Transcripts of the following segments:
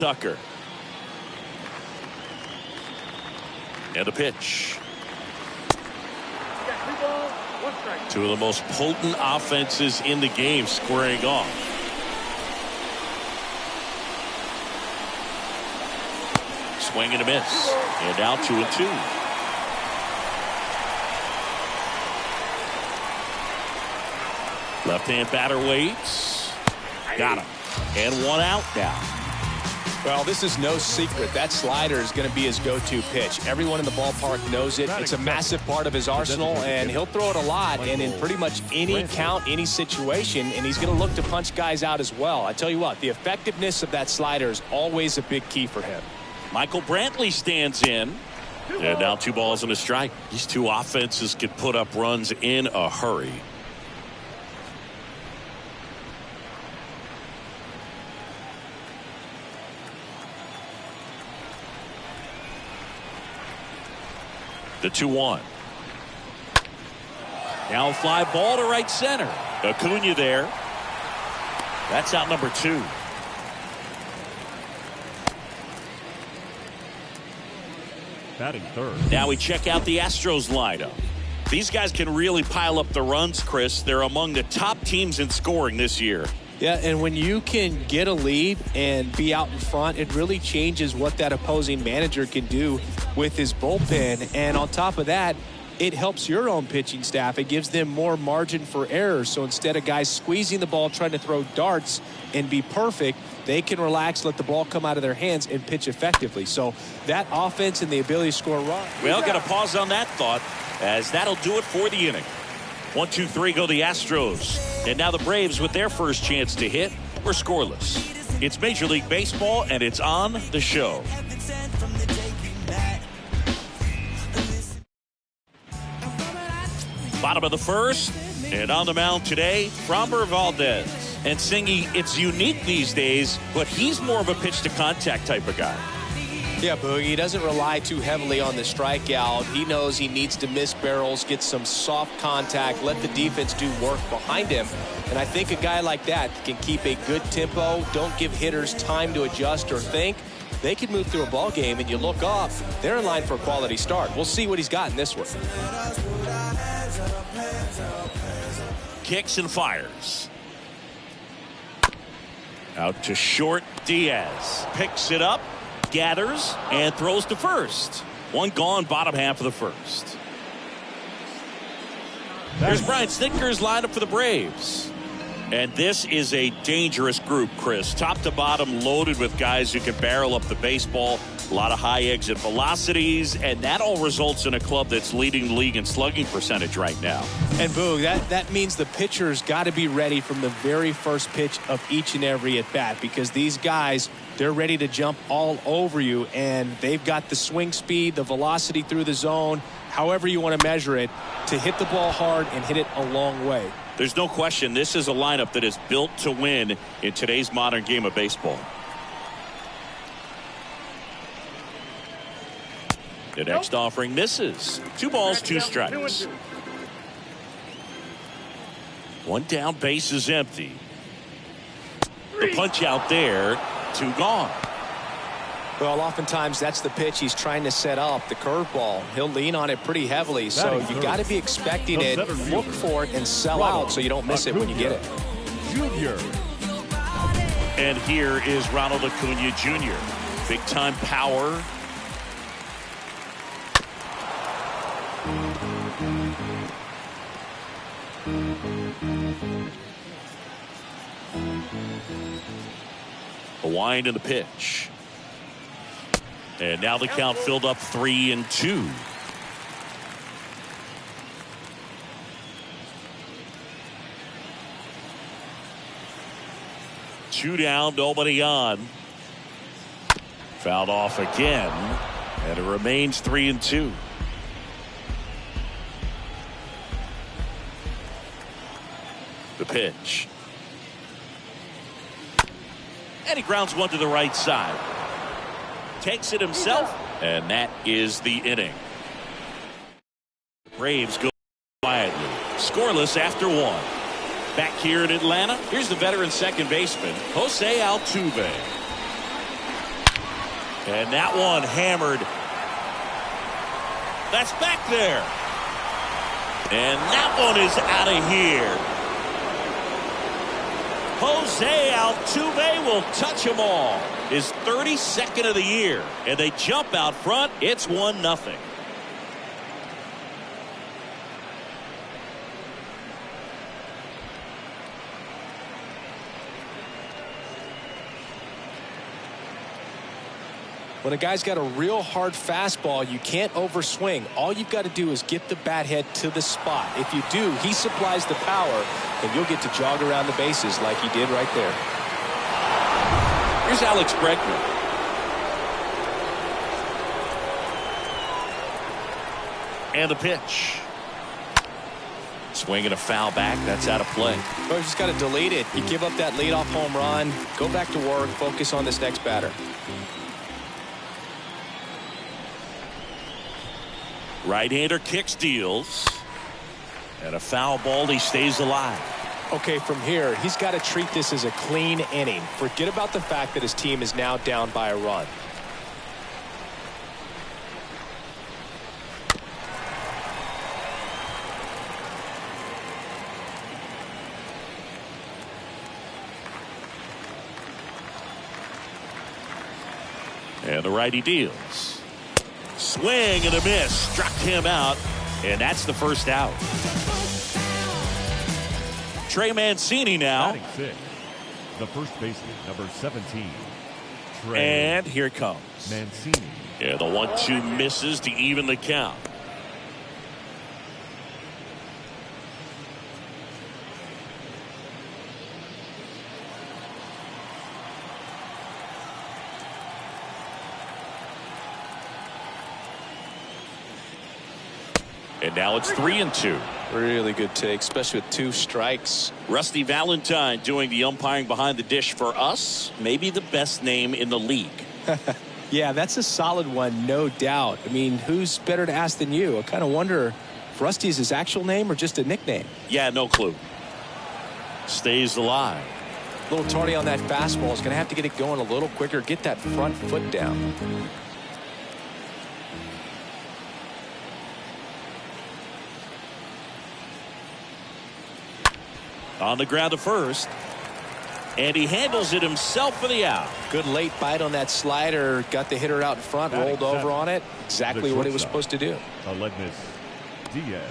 Tucker. And a pitch. Two of the most potent offenses in the game squaring off. Swing and a miss. And now 2-2. Left-hand batter waits. Got him. And one out now. Well, this is no secret. That slider is going to be his go-to pitch. Everyone in the ballpark knows it. It's a massive part of his arsenal, and he'll throw it a lot and in pretty much any count, any situation, and he's going to look to punch guys out as well. I tell you what, the effectiveness of that slider is always a big key for him. Michael Brantley stands in. And now 2 balls and a strike. These two offenses could put up runs in a hurry. The 2-1. Now a fly ball to right center. Acuna there. That's out number 2. Batting third. Now we check out the Astros lineup. These guys can really pile up the runs, Chris. They're among the top teams in scoring this year. Yeah, and when you can get a lead and be out in front, it really changes what that opposing manager can do with his bullpen. And on top of that, it helps your own pitching staff. It gives them more margin for error. So instead of guys squeezing the ball, trying to throw darts and be perfect, they can relax, let the ball come out of their hands, and pitch effectively. So that offense and the ability to score runs. Well, got to pause on that thought, as that'll do it for the inning. 1, 2, 3 go the Astros. And now the Braves with their first chance to hit. We're scoreless. It's Major League Baseball, and it's on the show. Bottom of the first, and on the mound today, Framber Valdez. And Singy, it's unique these days, but he's more of a pitch-to-contact type of guy. Yeah, Boogie, he doesn't rely too heavily on the strikeout. He knows he needs to miss barrels, get some soft contact, let the defense do work behind him. And I think a guy like that can keep a good tempo, don't give hitters time to adjust or think. They can move through a ball game, and you look up, they're in line for a quality start. We'll see what he's got in this one. Kicks and fires. Out to short. Diaz picks it up, gathers, and throws to first. One gone, bottom half of the first. There's Brian Snitker's lineup for the Braves. And this is a dangerous group, Chris. Top to bottom, loaded with guys who can barrel up the baseball. A lot of high exit velocities, and that all results in a club that's leading the league in slugging percentage right now. And Boo, that means the pitcher's got to be ready from the very first pitch of each and every at bat, because these guys, they're ready to jump all over you, and they've got the swing speed, the velocity through the zone, however you want to measure it, to hit the ball hard and hit it a long way. There's no question this is a lineup that is built to win in today's modern game of baseball. The next offering misses. 2 balls, 2 strikes. One down, base is empty. The punch out there, 2 gone. Well, oftentimes that's the pitch he's trying to set up, the curveball. He'll lean on it pretty heavily, so you got to be expecting it, look for it, and sell out so you don't miss it when you get it. Junior. And here is Ronald Acuna Jr. Big time power. A wind in the pitch. And now the count filled up 3-2. Two down, nobody on. Fouled off again, and it remains 3-2. The pitch. And he grounds one to the right side. Takes it himself, and that is the inning. Braves go quietly, scoreless after 1. Back here in Atlanta, here's the veteran second baseman, Jose Altuve. And that one hammered. That's back there. And that one is out of here. Jose Altuve will touch them all. His 32nd of the year. And they jump out front. It's 1-0. When a guy's got a real hard fastball, you can't overswing. All you've got to do is get the bat head to the spot. If you do, he supplies the power, and you'll get to jog around the bases like he did right there. Here's Alex Bregman. And the pitch. Swinging a foul back. That's out of play. Well, you just got to delete it. You give up that leadoff home run. Go back to work. Focus on this next batter. Right-hander kicks, deals. And a foul ball. He stays alive. Okay, from here, he's got to treat this as a clean inning. Forget about the fact that his team is now down by a run. And the righty deals. Swing and a miss. Struck him out. And that's the first out. Trey Mancini now. Batting sixth, the first baseman, number 17. Trey and here it comes. Mancini. Yeah, the 1-2 misses to even the count. And now it's 3-2. Really good take, especially with 2 strikes. Rusty Valentine doing the umpiring behind the dish for us. Maybe the best name in the league. Yeah, that's a solid one, no doubt. I mean, who's better to ask than you? I kind of wonder if Rusty is his actual name or just a nickname. Yeah, no clue. Stays alive. A little tardy on that fastball. Is going to have to get it going a little quicker. Get that front foot down. On the ground to first. And he handles it himself for the out. Good late bite on that slider. Got the hitter out in front, rolled over on it. Exactly what he was supposed to do. Aledmus Diaz.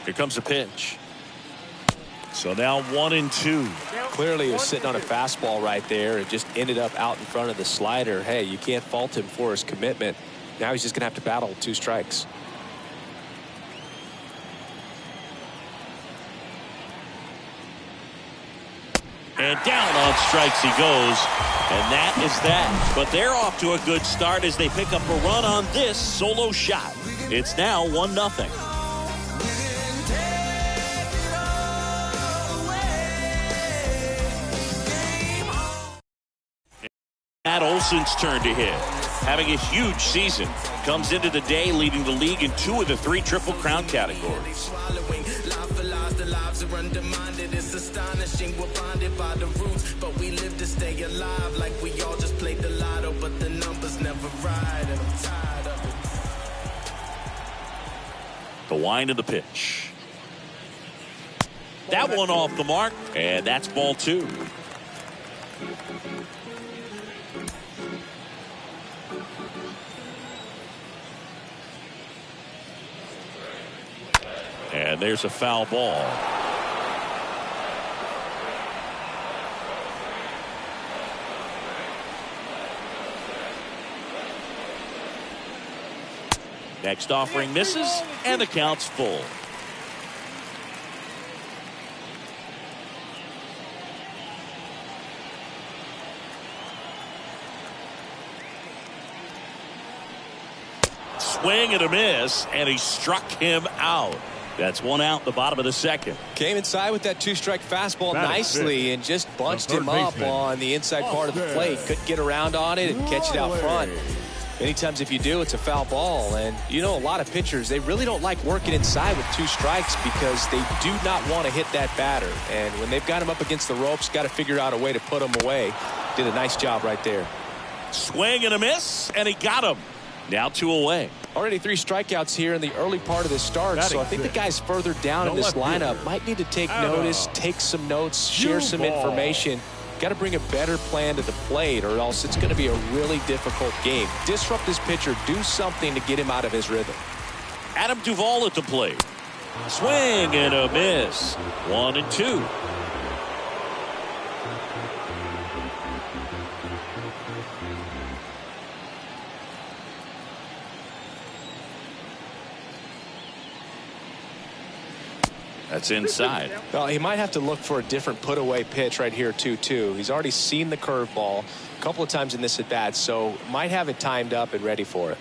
Here comes a pitch. So now 1-2. Clearly he was sitting on a fastball right there. It just ended up out in front of the slider. Hey, you can't fault him for his commitment. Now he's just going to have to battle 2 strikes. And down on strikes he goes. And that is that. But they're off to a good start as they pick up a run on this solo shot. It's now 1-0. Matt Olson's turn to hit. Having a huge season. Comes into the day leading the league in 2 of the 3 Triple Crown categories. It's astonishing, we're bonded by the roots, but we live to stay alive like we all just played the lotto, but the numbers never ride, and I'm tired of it. The wind of the pitch. That one off the mark, and that's ball 2. And there's a foul ball. Next offering misses, and the count's full. Swing and a miss, and he struck him out. That's 1 out in the bottom of the second. Came inside with that 2-strike fastball nicely and just bunched him up on the inside part of the plate. Couldn't get around on it and catch it out front. Many times if you do, it's a foul ball. And, you know, a lot of pitchers, they really don't like working inside with 2 strikes because they do not want to hit that batter. And when they've got him up against the ropes, got to figure out a way to put him away. Did a nice job right there. Swing and a miss, and he got him. Now 2 away. Already 3 strikeouts here in the early part of the start. So I think the guys further down in this lineup might need to take notice, take some notes, share some information. Got to bring a better plan to the plate or else it's going to be a really difficult game. Disrupt this pitcher. Do something to get him out of his rhythm. Adam Duvall at the plate. Swing and a miss. 1-2. That's inside. Well, he might have to look for a different put-away pitch right here, 2-2. He's already seen the curveball a couple of times in this at-bat, so might have it timed up and ready for it.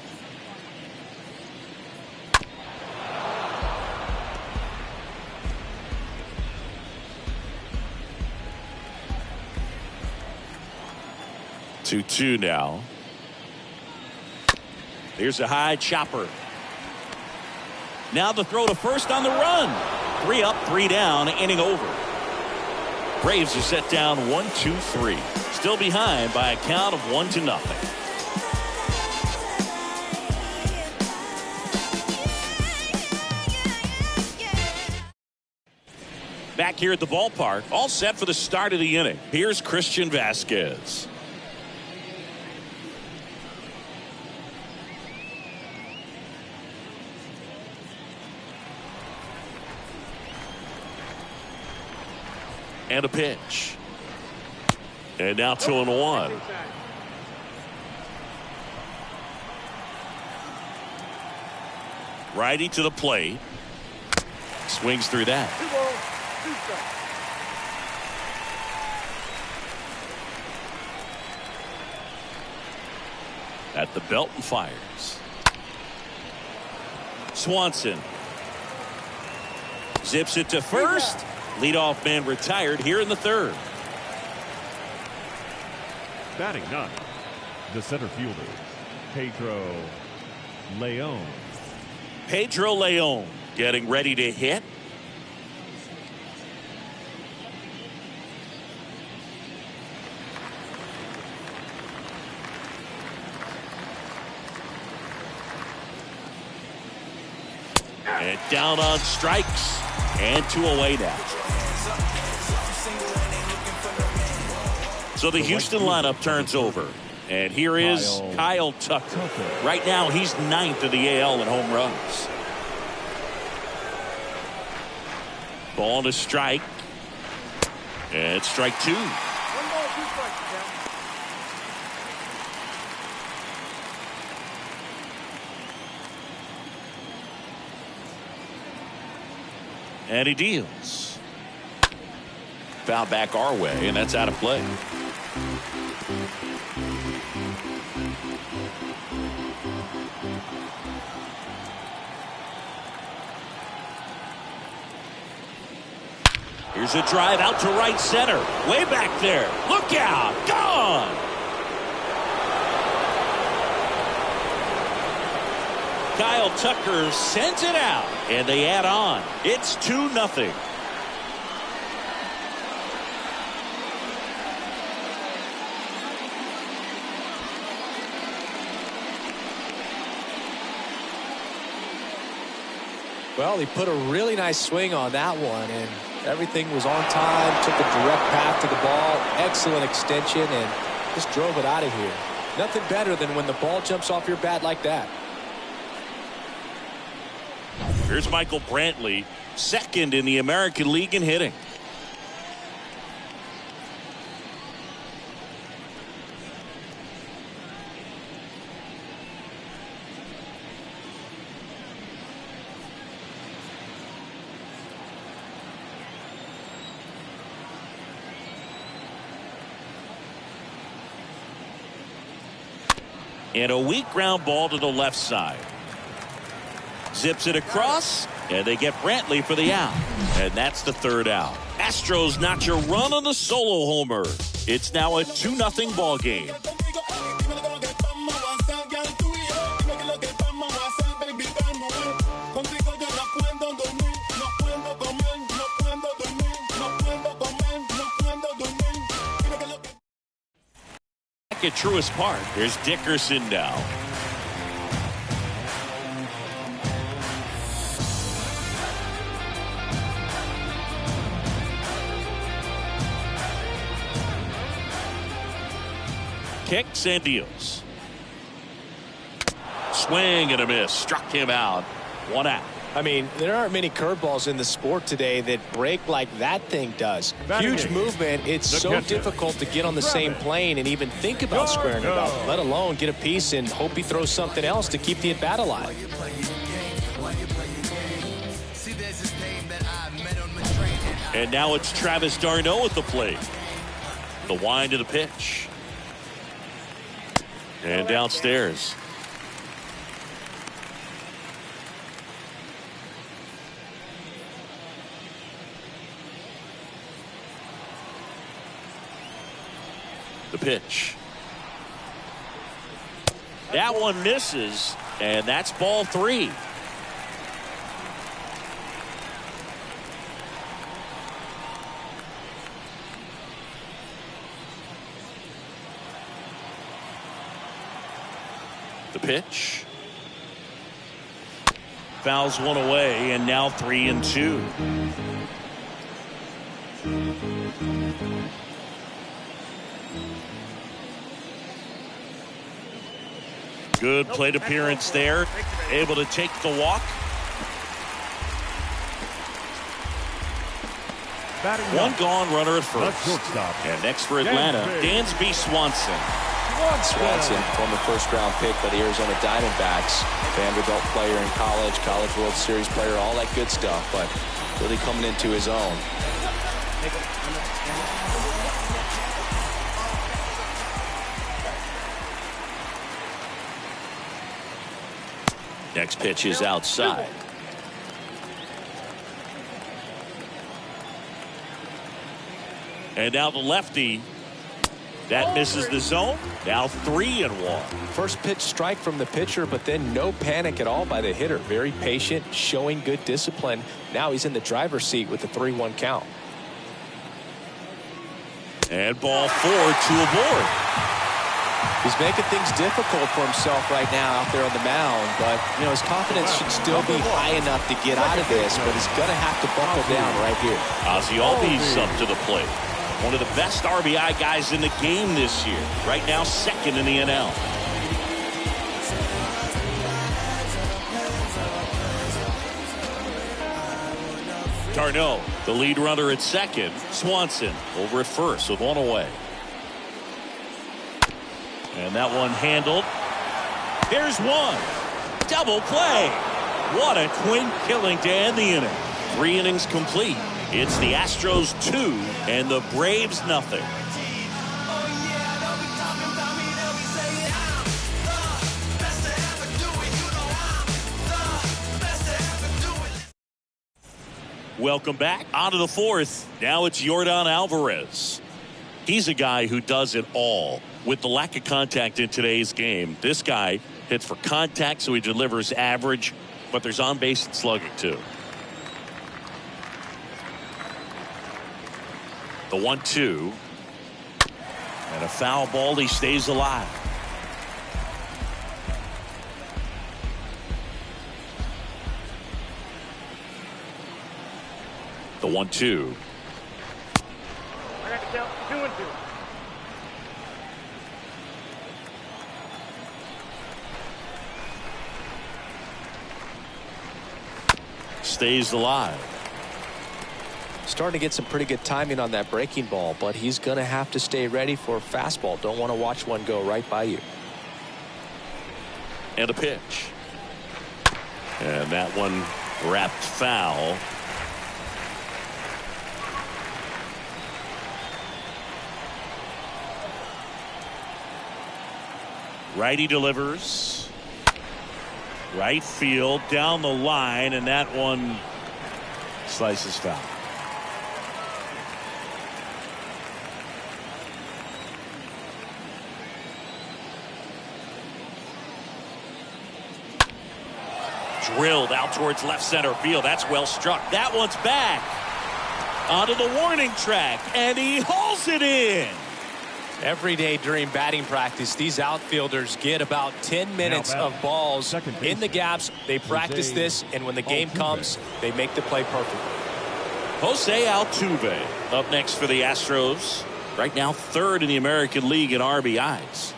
Two now. Here's a high chopper. Now the throw to first on the run. 3 up, 3 down, inning over. Braves are set down 1-2-3. Still behind by a count of 1-0. Back here at the ballpark, all set for the start of the inning. Here's Christian Vasquez. And a pitch. And now 2-1. Righty to the plate. Swings through that. At the belt and fires. Swanson. Zips it to first. Leadoff man retired here in the 3rd. Batting 9, the center fielder, Pedro Leon. Pedro Leon getting ready to hit. And down on strikes. And 2 away now. So the Houston lineup turns over. And here is Kyle Tucker. Right now he's 9th in the AL in home runs. Ball to strike. And strike 2. And he deals. Foul back our way, and that's out of play. Here's a drive out to right center. Way back there. Look out. Gone. Kyle Tucker sends it out, and they add on. It's 2-0. Well, he put a really nice swing on that one, and everything was on time, took a direct path to the ball, excellent extension, and just drove it out of here. Nothing better than when the ball jumps off your bat like that. Here's Michael Brantley, 2nd in the American League in hitting. And a weak ground ball to the left side. Zips it across, and they get Brantley for the out. And that's the 3rd out. Astros notch a run on the solo homer. It's now a 2-0 ball game. back at Truist Park. Here's Dickerson now. Kicks and deals. Swing and a miss. Struck him out. 1 out. I mean, there aren't many curveballs in the sport today that break like that thing does. Huge movement. It's so difficult to get on the same plane and even think about squaring it up, let alone get a piece and hope he throws something else to keep the at-bat alive. And now it's Travis d'Arnaud at the plate. The wind to the pitch. And downstairs. The pitch. That one misses, and that's ball 3. The pitch. Fouls one away, and now 3-2. Good plate appearance there. Able to take the walk. One gone, runner at first. And next for Atlanta, Dansby Swanson. Swanson, former first-round pick by the Arizona Diamondbacks. Vanderbilt player in college, College World Series player, all that good stuff, but really coming into his own. Next pitch is outside. And now the lefty. That misses the zone. Now 3-1. First pitch strike from the pitcher, but then no panic at all by the hitter. Very patient, showing good discipline. Now he's in the driver's seat with the 3-1 count. And ball 4, 2 aboard. He's making things difficult for himself right now out there on the mound, but you know his confidence should still be high enough to get out of this, but he's going to have to buckle down right here. Ozzie Albies up to the plate. One of the best RBI guys in the game this year. Right now, second in the NL. d'Arnaud, the lead runner at second. Swanson over at first with 1 away. And that one handled. Here's one. Double play. What a twin killing to end the inning. 3 innings complete. It's the Astros 2 and the Braves nothing. Welcome back. On to the 4th. Now it's Yordan Alvarez. He's a guy who does it all. With the lack of contact in today's game, this guy hits for contact, so he delivers average, but there's on base and slugging too. The 1-2. And a foul ball. He stays alive. The 1-2. 2-2. Stays alive. Starting to get some pretty good timing on that breaking ball, but he's going to have to stay ready for a fastball. Don't want to watch one go right by you. And a pitch. And that one wrapped foul. Righty delivers. Right field down the line, and that one slices foul. Drilled out towards left center field. That's well struck. That one's back onto the warning track, and he hauls it in. Every day during batting practice, these outfielders get about 10 minutes of balls in the gaps. They practice this, and when the game comes, they make the play perfect. Jose Altuve up next for the Astros. Right now, third in the American League in RBIs.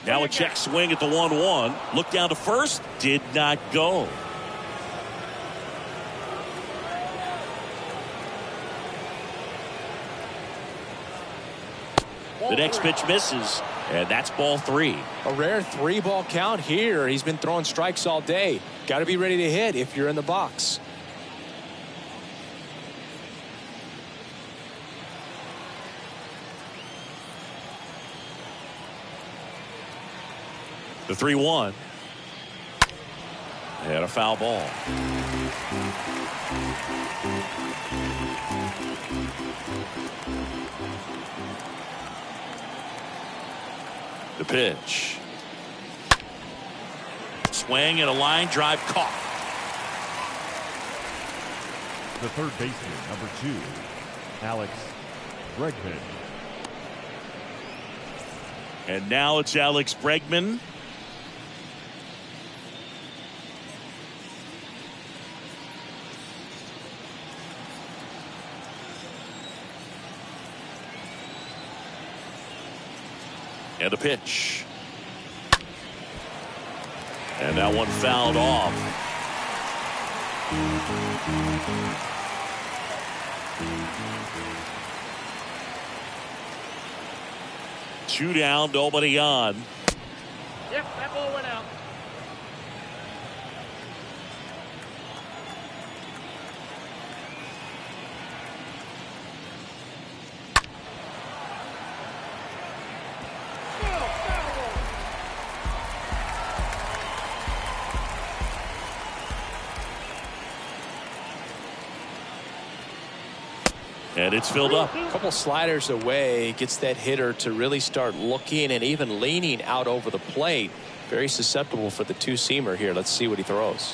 Now a check swing at the 1-1. Look down to first. Did not go. The next pitch misses, and that's ball 3. A rare 3-ball count here. He's been throwing strikes all day. Got to be ready to hit if you're in the box. The 3-1. And a foul ball. The pitch. Swing and a line drive caught. The third baseman, number 2, Alex Bregman. And now it's Alex Bregman. And a pitch. And that one fouled off. Two down, nobody on. Yep, that ball went out. And it's filled up. A couple sliders away, gets that hitter to really start looking and even leaning out over the plate. Very susceptible for the two-seamer here. Let's see what he throws.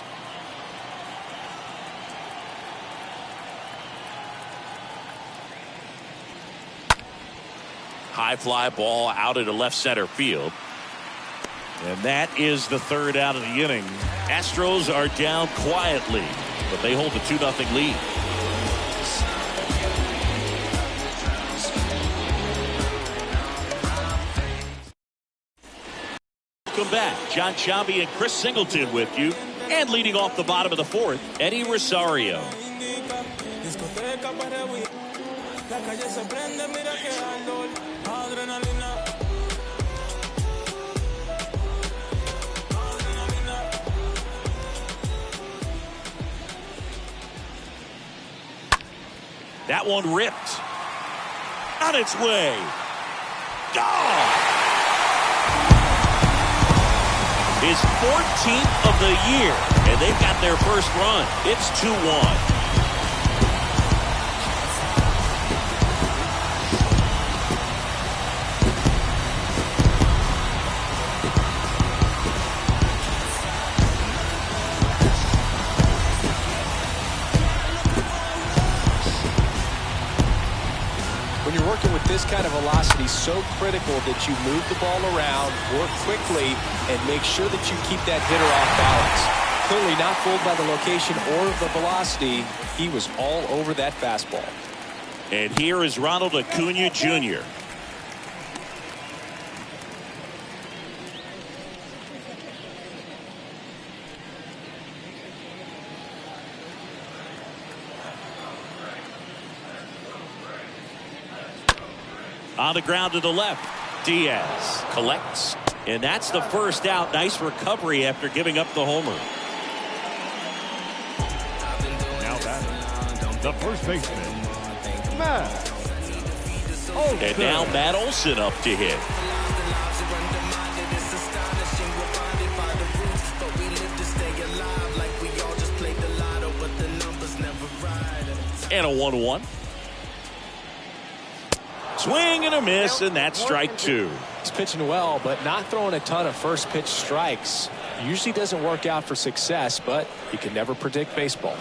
High fly ball out into left center field. And that is the third out of the inning. Astros are down quietly, but they hold a 2-0 lead. Welcome back. John Sciambi and Chris Singleton with you. And leading off the bottom of the fourth, Eddie Rosario. That one ripped. On its way. Gone! His 14th of the year, and they've got their first run. It's 2-1. When you're working with this kind of velocity, so critical that you move the ball around, work quickly, and make sure that you keep that hitter off balance. Clearly not fooled by the location or the velocity. He was all over that fastball. And here is Ronald Acuna Jr. On the ground to the left. Diaz collects. And that's the first out. Nice recovery after giving up the homer. Now batting, the first baseman, Matt Olson. And now Matt Olson up to hit. And a 1-1. Swing and a miss, and that's strike 2. He's pitching well, but not throwing a ton of first pitch strikes. Usually doesn't work out for success, but you can never predict baseball.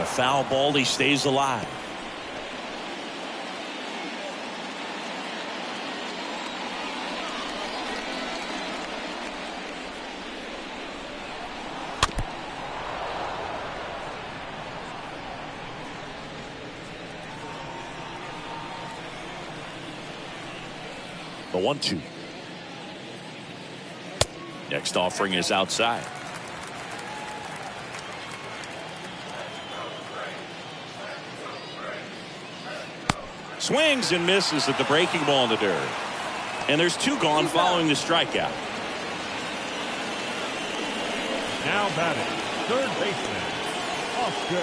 a foul ball. He stays alive. The 1-2. Next offering is outside. Swings and misses at the breaking ball in the dirt. And there's 2 gone following the strikeout. Now batting, third baseman, Austin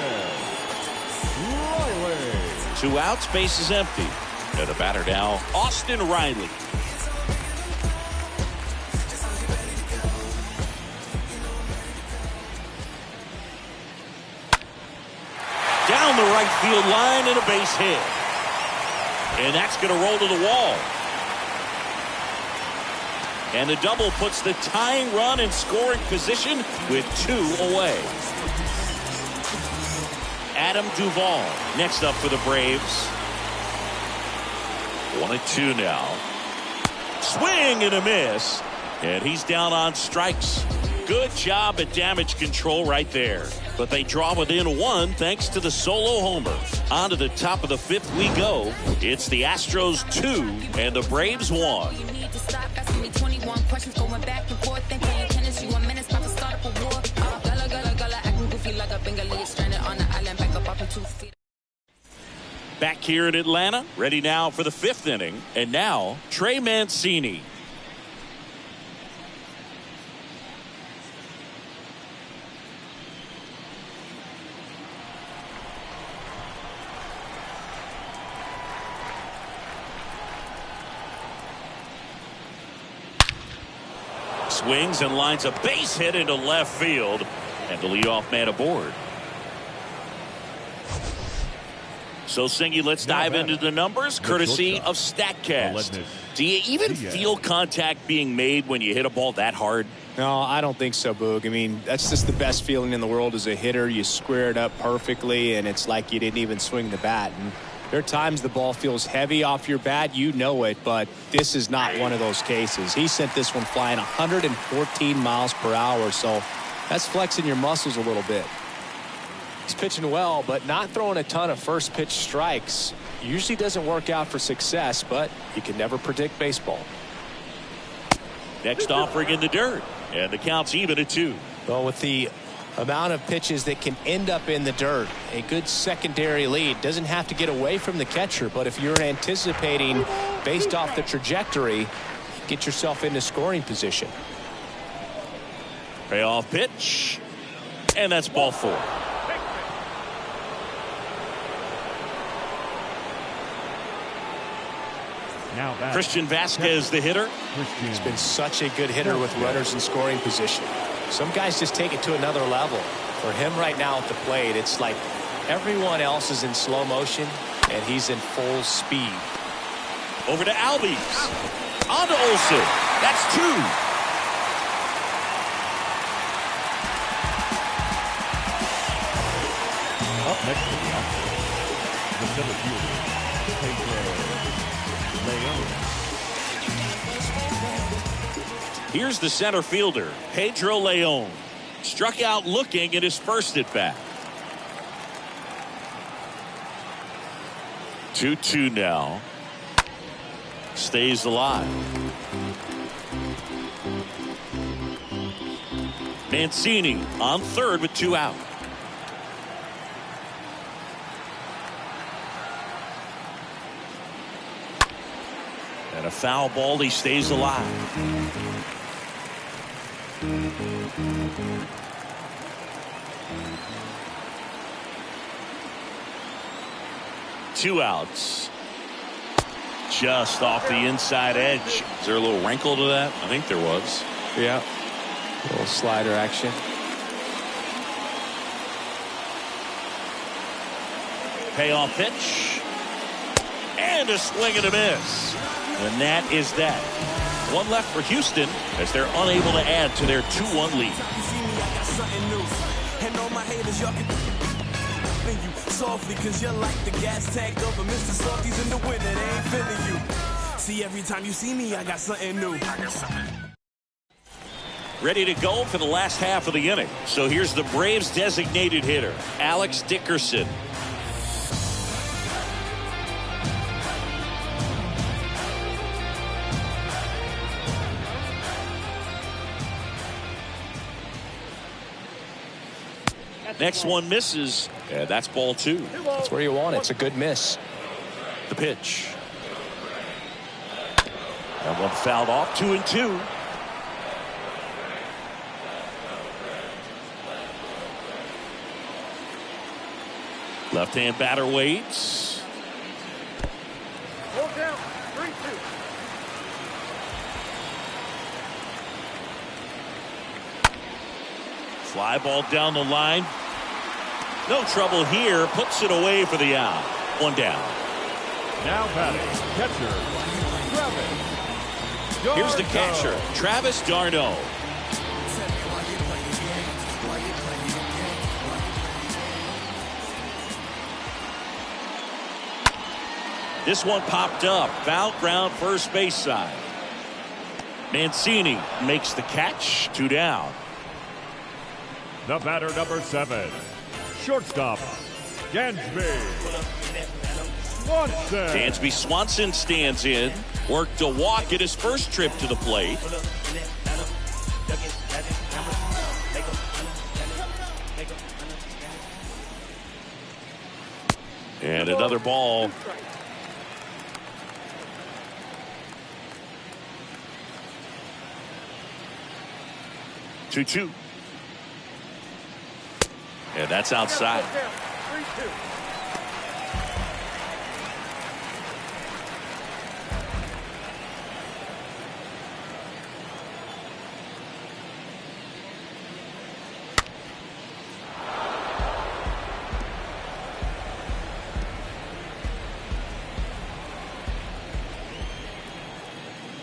Riley. 2 outs, base is empty. And the batter now, Austin Riley. Down the right field line and a base hit. And that's going to roll to the wall. And the double puts the tying run in scoring position with 2 away. Adam Duvall next up for the Braves. 1-2 now. Swing and a miss. And he's down on strikes. Good job at damage control right there. But they draw within 1 thanks to the solo homer. On to the top of the 5th we go. It's the Astros 2 and the Braves 1. Back here in Atlanta, ready now for the 5th inning. And now, Trey Mancini. Swings and lines a base hit into left field. And the leadoff man aboard. So, Singy, let's dive into the numbers, courtesy of StatCast. Do you even feel contact being made when you hit a ball that hard? No, I don't think so, Boog. I mean, that's just the best feeling in the world as a hitter. You square it up perfectly, and it's like you didn't even swing the bat. And there are times the ball feels heavy off your bat. You know it, but this is not one of those cases. He sent this one flying 114 miles per hour, so that's flexing your muscles a little bit. He's pitching well, but not throwing a ton of first pitch strikes. Usually doesn't work out for success, but you can never predict baseball. Next offering in the dirt, and the count's even at 2. Well, with the amount of pitches that can end up in the dirt, a good secondary lead doesn't have to get away from the catcher, but if you're anticipating based off the trajectory, get yourself into scoring position. Payoff pitch, and that's ball 4. Now back. Christian Vasquez, the hitter. He's been such a good hitter with runners in scoring position. Some guys just take it to another level. For him right now at the plate, it's like everyone else is in slow motion, and he's in full speed. Over to Albies. On to Olsen. That's 2. Up next to the outfield, the center fielder, Pedro Leon. Here's the center fielder, Pedro Leon. Struck out looking at his first at bat. 2-2 now. Stays alive. Mancini on third with 2 out. And a foul ball. He stays alive. Two outs. Just off the inside edge. Is there a little wrinkle to that? I think there was. Yeah. A little slider action. Payoff pitch. And a swing and a miss. And that is that. One left for Houston as they're unable to add to their 2-1 lead. softly, cause you're like the gas tank of a Mr. Softies in the winter. They ain't feeling you. See, every time you see me, I got something new. Ready to go for the last half of the inning. So here's the Braves designated hitter, Alex Dickerson. Next one misses, and that's ball 2. That's where you want it. It's a good miss. The pitch. That one fouled off, 2-2. Left-hand batter waits. Hold down. 3-2. Fly ball down the line. No trouble here. Puts it away for the out. 1 down. Now batting, catcher, Travis. Here's the catcher, Travis d'Arnaud. This one popped up. Foul ground first base side. Mancini makes the catch. 2 down. The batter, number 7, shortstop, Dansby Swanson. Dansby Swanson stands in. Worked a walk at his first trip to the plate. And another ball. Two. And that's outside. 3-2.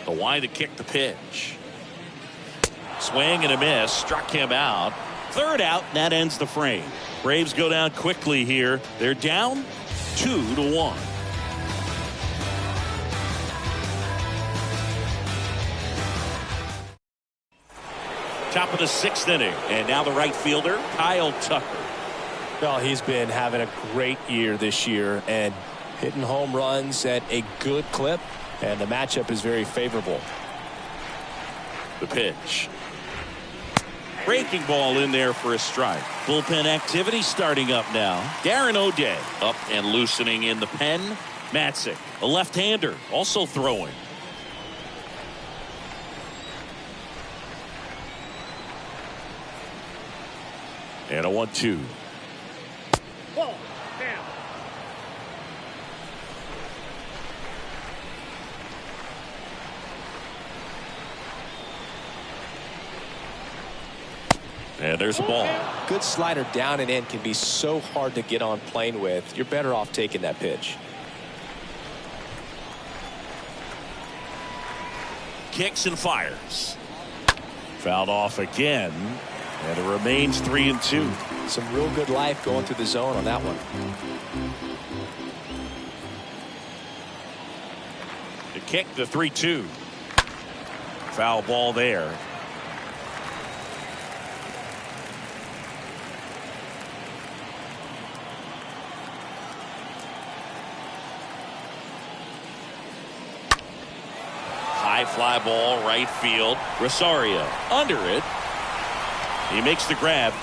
The wind to kick the pitch. Swing and a miss. Struck him out. 3rd out. That ends the frame. Braves go down quickly here. They're down 2-1. Top of the 6th inning. And now the right fielder, Kyle Tucker. Well, he's been having a great year this year and hitting home runs at a good clip. And the matchup is very favorable. The pitch. Breaking ball in there for a strike. Bullpen activity starting up now. Darren O'Day up and loosening in the pen. Matzik, a left-hander, also throwing. And a 1-2. Ball. Down. And there's a ball. Good slider down and in can be so hard to get on plane with. You're better off taking that pitch. Kicks and fires. Fouled off again. And it remains 3-2. Some real good life going through the zone on that one. The kick, the 3-2. Foul ball there. High fly ball, right field. Rosario under it. He makes the grab,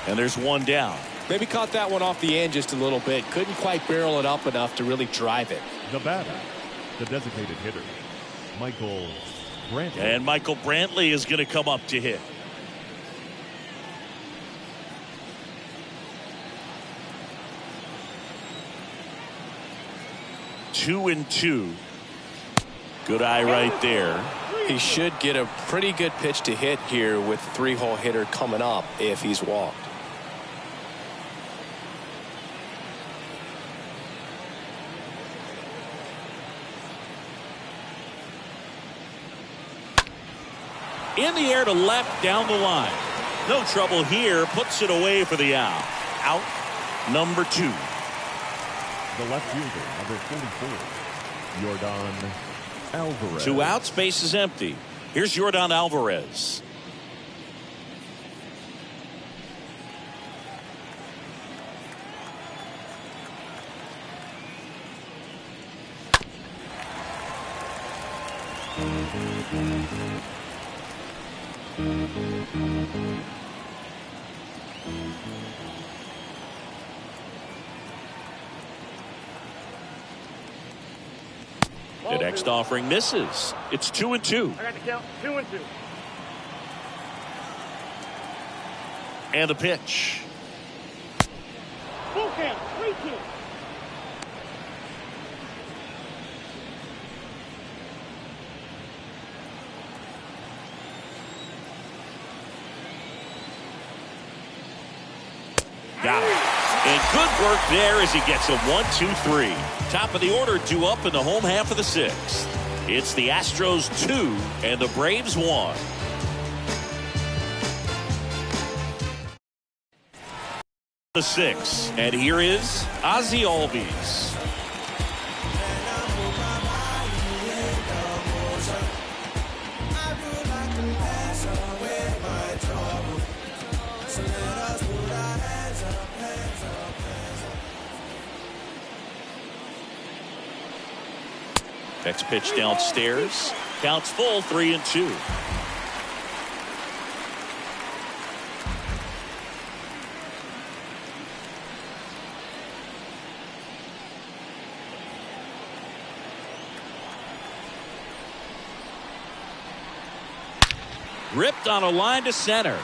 and there's 1 down. Maybe caught that one off the end just a little bit. Couldn't quite barrel it up enough to really drive it. The batter, the designated hitter, Michael Brantley. And Michael Brantley is going to come up to hit. Two and 2. Good eye right there. He should get a pretty good pitch to hit here with the 3-hole hitter coming up if he's walked. In the air to left, down the line. No trouble here. Puts it away for the out. Out number 2. The left fielder, number 44, Yordan Alvarez. 2 outs, base is empty. Here's Yordan Alvarez. The next offering misses. It's 2-2. I got the count. 2-2. And the pitch. Full count. 3-2. Got it. And good work there as he gets a 1-2-3. Top of the order due up in the home half of the 6th. It's the Astros 2 and the Braves 1. The 6th. And here is Ozzie Albies. Next pitch downstairs. Counts full, 3-2. Ripped on a line to center.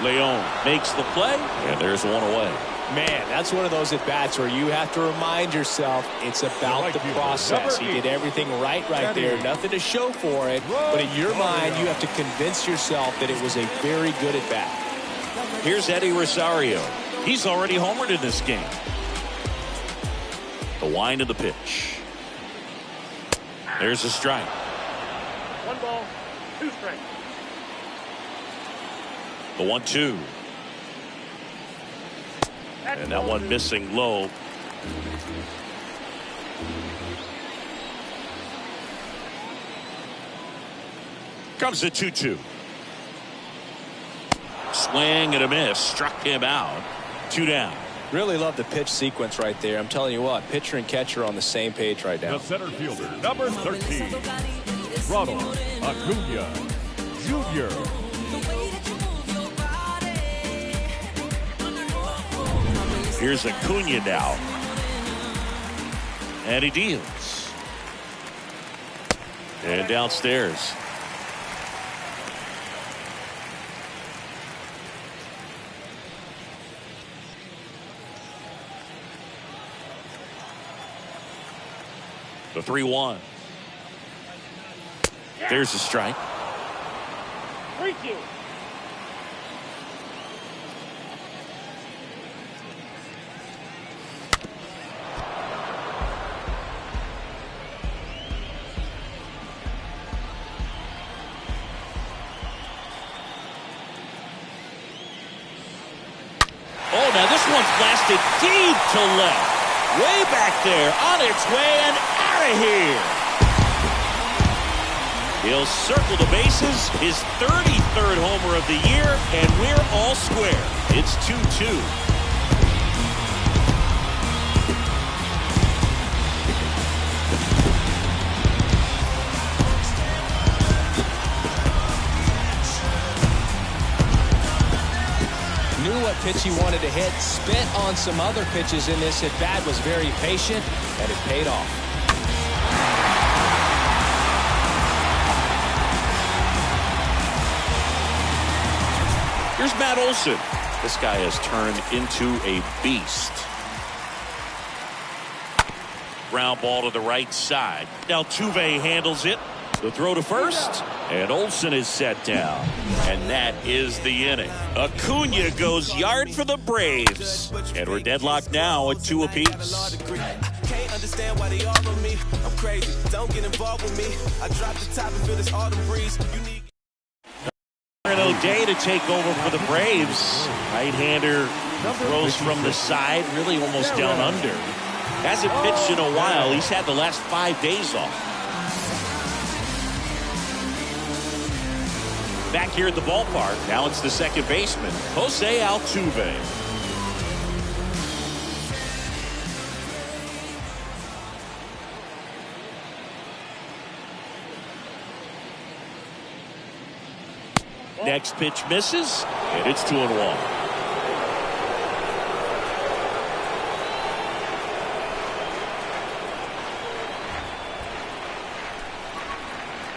Leon makes the play, and there's one away. Man, that's one of those at-bats where you have to remind yourself it's about the process. He did everything right there. Nothing to show for it. But in your mind, you have to convince yourself that it was a very good at-bat. Here's Eddie Rosario. He's already homered in this game. The wind of the pitch. There's a strike. 1 ball, 2 strikes. The 1-2. And that one missing low. Comes the 2-2. Swing and a miss. Struck him out. 2 down. Really love the pitch sequence right there. I'm telling you what, pitcher and catcher are on the same page right now. The center fielder, number 13, Ronald Acuna Jr. Here's Acuna now. And he deals. And downstairs. The 3-1. There's a strike. 3-2. Oh, now this one's blasted deep to left. Way back there, on its way and out of here. He'll circle the bases, his 33rd homer of the year, and we're all square. It's 2-2. Knew what pitch he wanted to hit, spent on some other pitches in this at-bat, was very patient, and it paid off. Here's Matt Olson. This guy has turned into a beast. Ground ball to the right side. Now Tuve handles it. The throw to first, and Olson is set down. And that is the inning. Acuna goes yard for the Braves. And we're deadlocked now at 2 apiece. Can't understand why they all on me. I'm crazy. Don't get involved with me. I drop the top and feel this autumn breeze. O'Day to take over for the Braves. Right-hander throws from the side, really almost down under. Hasn't pitched in a while. He's had the last 5 days off. Back here at the ballpark, now it's the second baseman, Jose Altuve. Next pitch misses, and it's 2-1.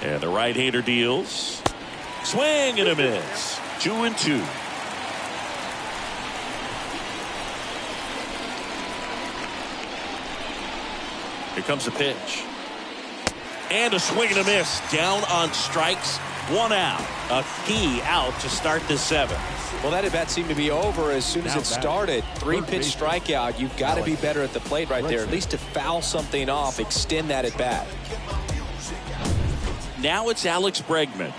And the right-hander deals. Swing and a miss. 2-2. Here comes the pitch. And a swing and a miss. Down on strikes. 1 out. A key out to start the 7th. Well, that at bat seemed to be over as soon as it started. 3-pitch strikeout. You've got to be better at the plate right there. At least to foul something off, extend that at bat. Now it's Alex Bregman.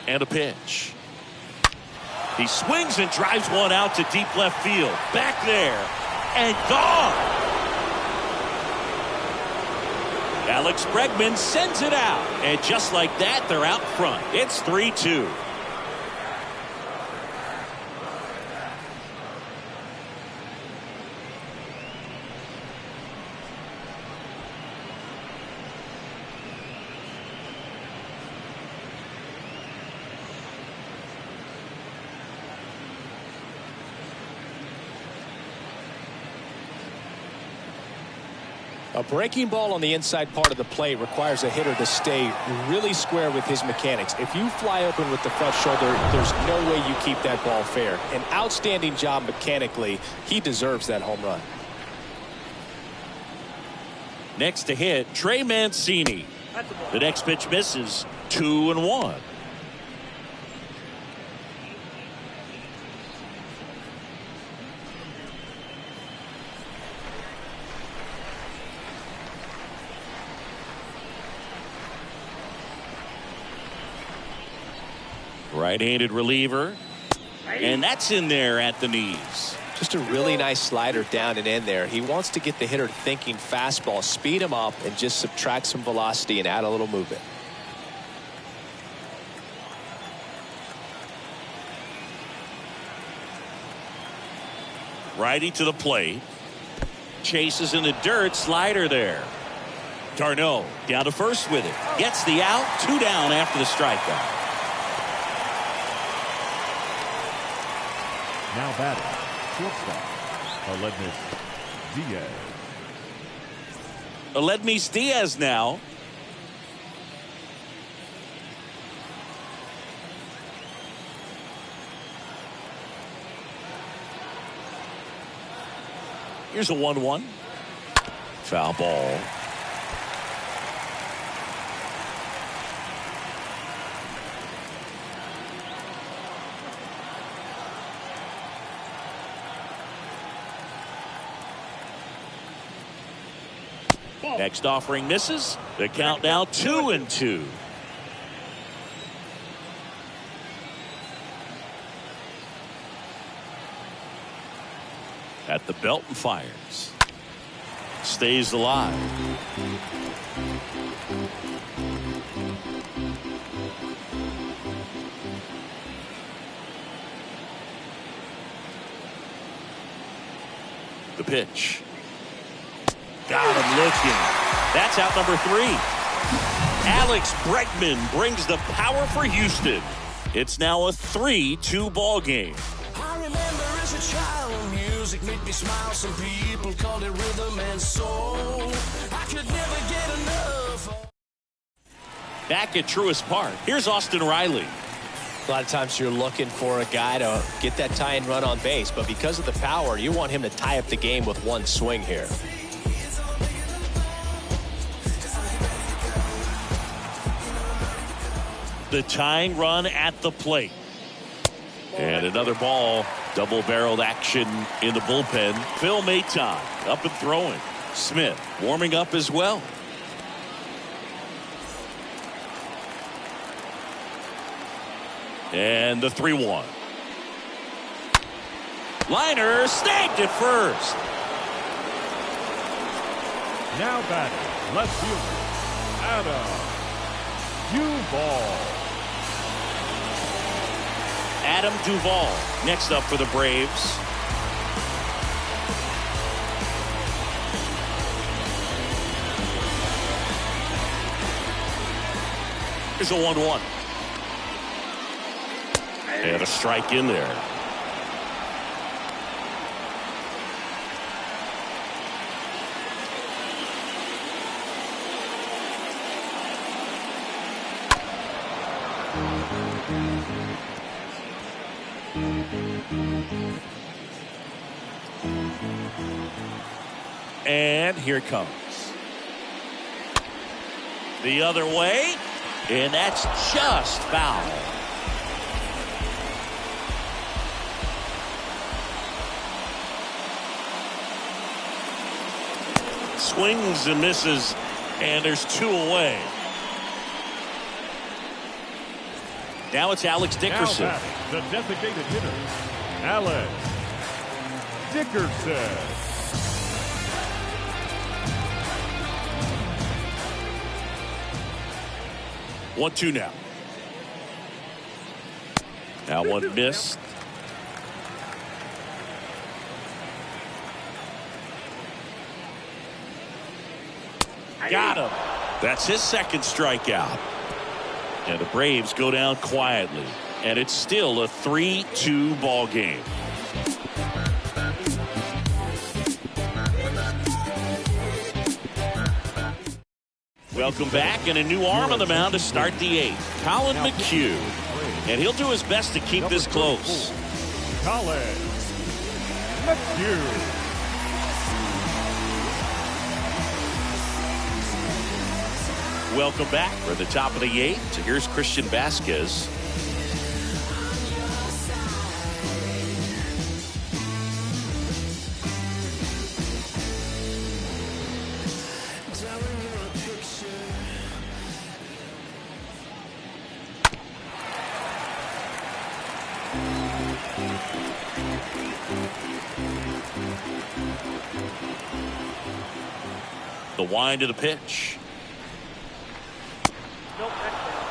And a pitch. He swings and drives one out to deep left field. Back there and gone. Alex Bregman sends it out. And just like that, they're out front. It's 3-2. A breaking ball on the inside part of the plate requires a hitter to stay really square with his mechanics. If you fly open with the front shoulder, there's no way you keep that ball fair. An outstanding job mechanically. He deserves that home run. Next to hit, Trey Mancini. The next pitch misses. 2-1. Right-handed reliever. And that's in there at the knees. Just a really nice slider down and in there. He wants to get the hitter thinking fastball, speed him up, and just subtract some velocity and add a little movement. Righty to the plate. Chases in the dirt. Slider there. Darno down to first with it. Gets the out. 2 down after the strikeout. Now batting, shortstop, Aledmys Diaz. Aledmys Diaz now. Here's a 1-1. Foul ball. Next offering misses. The count now 2-2. At the belt and fires. Stays alive. The pitch. Got him looking. That's out number 3. Alex Bregman brings the power for Houston. It's now a 3-2 ball game. I remember as a child, music made me smile. Some people called it rhythm and soul. I could never get enough. Back at Truist Park, here's Austin Riley. A lot of times you're looking for a guy to get that tie-in run on base, but because of the power, you want him to tie up the game with one swing here. The tying run at the plate. And another ball. Double-barreled action in the bullpen. Phil Maton up and throwing. Smith warming up as well. And the 3-1. Liner snagged it first. Now batting, left fielder, Adam Duvall. Adam Duvall next up for the Braves. Here's a 1-1. And a strike in there. And here it comes. The other way. And that's just foul. Swings and misses. And there's 2 away. Now it's Alex Dickerson. Now batting, the designated hitter, Alex Dickerson. One, 2 now. Now one missed. Got him. That's his second strikeout. And the Braves go down quietly. And it's still a 3-2 ball game. Welcome back, and a new arm on the mound to start the 8th. Colin McHugh. And he'll do his best to keep this close. Colin McHugh. Welcome back. We're at the top of the 8th. Here's Christian Vasquez. The wind of the pitch. Nope, that's down.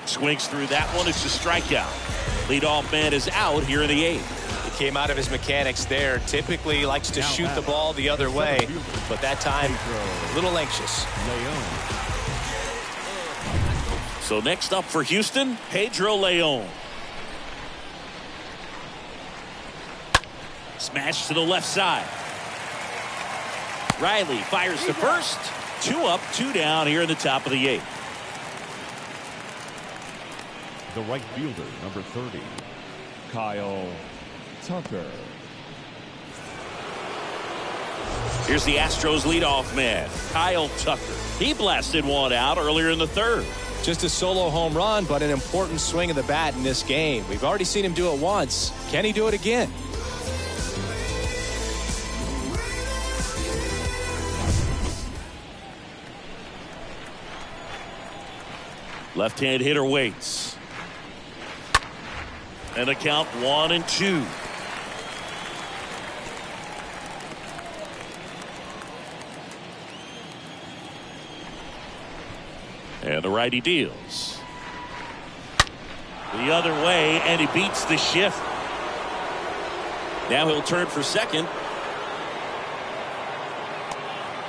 Swings through that one. It's a strikeout. Leadoff man is out here in the 8th. He came out of his mechanics there. Typically he likes to shoot the ball the other way, but that time a little anxious. So next up for Houston, Pedro Leon. Smash to the left side. Riley fires to first. 2 up, 2 down here in the top of the 8th. The right fielder, number 30, Kyle Tucker. Here's the Astros leadoff man, Kyle Tucker. He blasted one out earlier in the 3rd. Just a solo home run, but an important swing of the bat in this game. We've already seen him do it once. Can he do it again? Left-hand hitter waits. And a count 1-2. And the righty deals. The other way, and he beats the shift. Now he'll turn for second.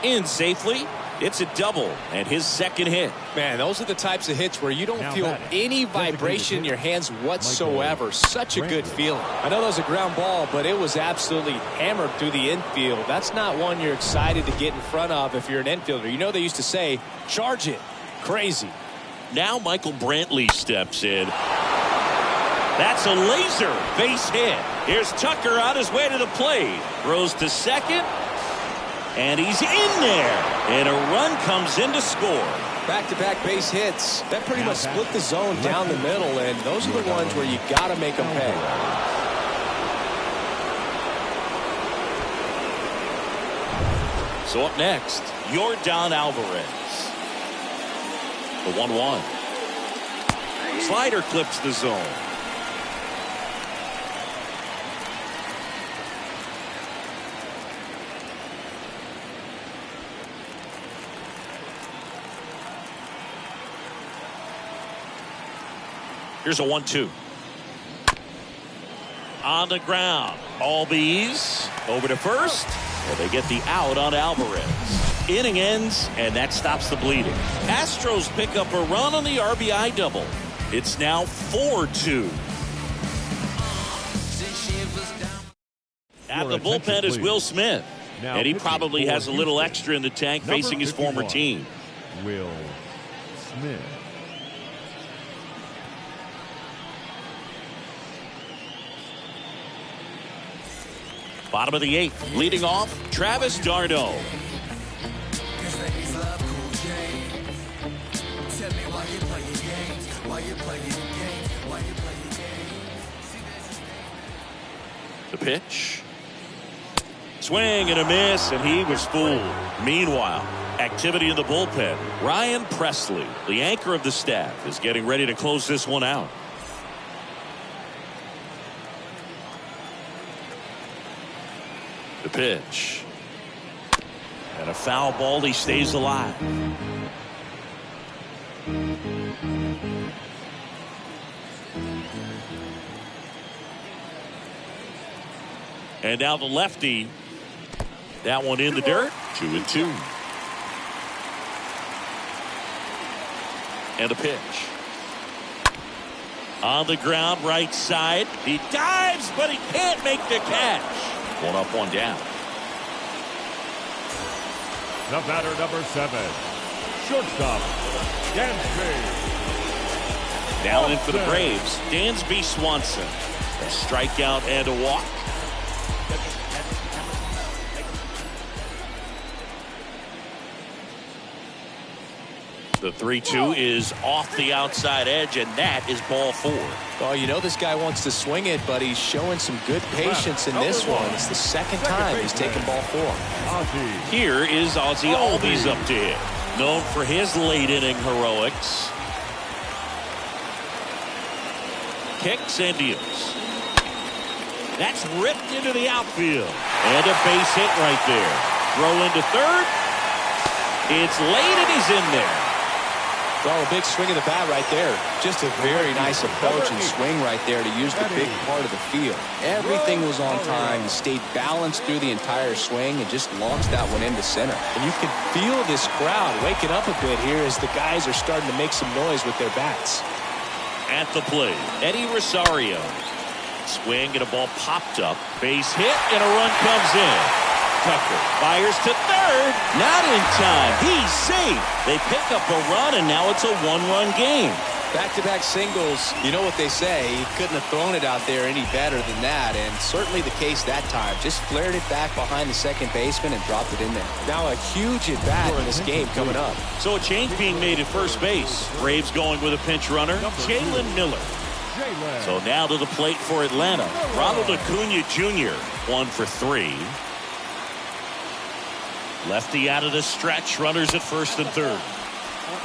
In safely. It's a double and his second hit. Man, those are the types of hits where you don't feel any vibration in your hands whatsoever. Such a good feeling. I know that was a ground ball, but it was absolutely hammered through the infield. That's not one you're excited to get in front of if you're an infielder. You know they used to say, charge it. Crazy. Now Michael Brantley steps in. That's a laser base hit. Here's Tucker on his way to the plate. Throws to second. And he's in there. And a run comes in to score. Back-to-back base hits. That pretty much split the zone down the middle, and those are the ones where you got to make them pay. So up next, Yordan Alvarez. The 1-1. Slider clips the zone. Here's a 1-2. On the ground. Albies over to first. And they get the out on Alvarez. Inning ends, and that stops the bleeding. Astros pick up a run on the RBI double. It's now 4-2. At the bullpen is Will Smith. And he probably has a little extra in the tank facing his former team. Will Smith. Bottom of the 8th, leading off, Travis d'Arnaud. The pitch. Swing and a miss, and he was fooled. Meanwhile, activity in the bullpen. Ryan Presley, the anchor of the staff, is getting ready to close this one out. The pitch. And a foul ball. He stays alive. And now the lefty. That one in the dirt. 2-2. And a pitch. On the ground, right side. He dives, but he can't make the catch. One up, one down. The batter, number 7. Shortstop, Dansby. Down in for the Braves, Dansby Swanson. A strikeout and a walk. The 3-2 is off the outside edge, and that is ball 4. Oh, you know this guy wants to swing it, but he's showing some good patience in this one. It's the second time he's taken ball 4. Here is Ozzie Albies up to hit. Known for his late inning heroics. Kicks and deals. That's ripped into the outfield. And a base hit right there. Throw into third. It's late and he's in there. Well, a big swing of the bat right there. Just a very nice approach and swing right there to use the big part of the field. Everything was on time. He stayed balanced through the entire swing and just launched that one into center. And you can feel this crowd waking up a bit here as the guys are starting to make some noise with their bats. At the plate, Eddie Rosario. Swing and a ball popped up. Base hit and a run comes in. Tucker fires to third. Not in time. He's safe. They pick up a run, and now it's a one-run game. Back-to-back singles. You know what they say. He couldn't have thrown it out there any better than that, and certainly the case that time. Just flared it back behind the second baseman and dropped it in there. Now a huge at-bat in this game coming up. So a change being made at first base. Braves going with a pinch runner, Jalen Miller. So now to the plate for Atlanta. Ronald Acuna Jr. 1 for 3. Lefty out of the stretch. Runners at first and third.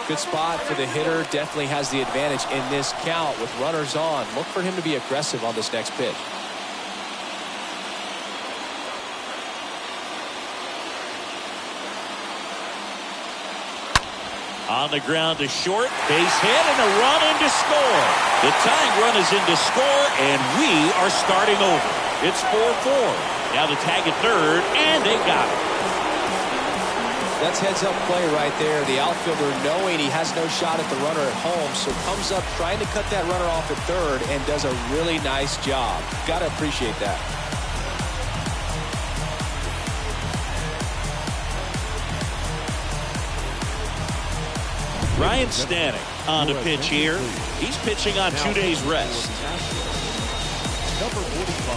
Good spot for the hitter. Definitely has the advantage in this count with runners on. Look for him to be aggressive on this next pitch. On the ground to short. Base hit and a run in to score. The tying run is in to score, and we are starting over. It's 4-4. Now the tag at third, and they got it. That's heads-up play right there. The outfielder knowing he has no shot at the runner at home, so comes up trying to cut that runner off at third and does a really nice job. Got to appreciate that. Ryan Stanek on the pitch here. He's pitching on 2 days rest. Number 45,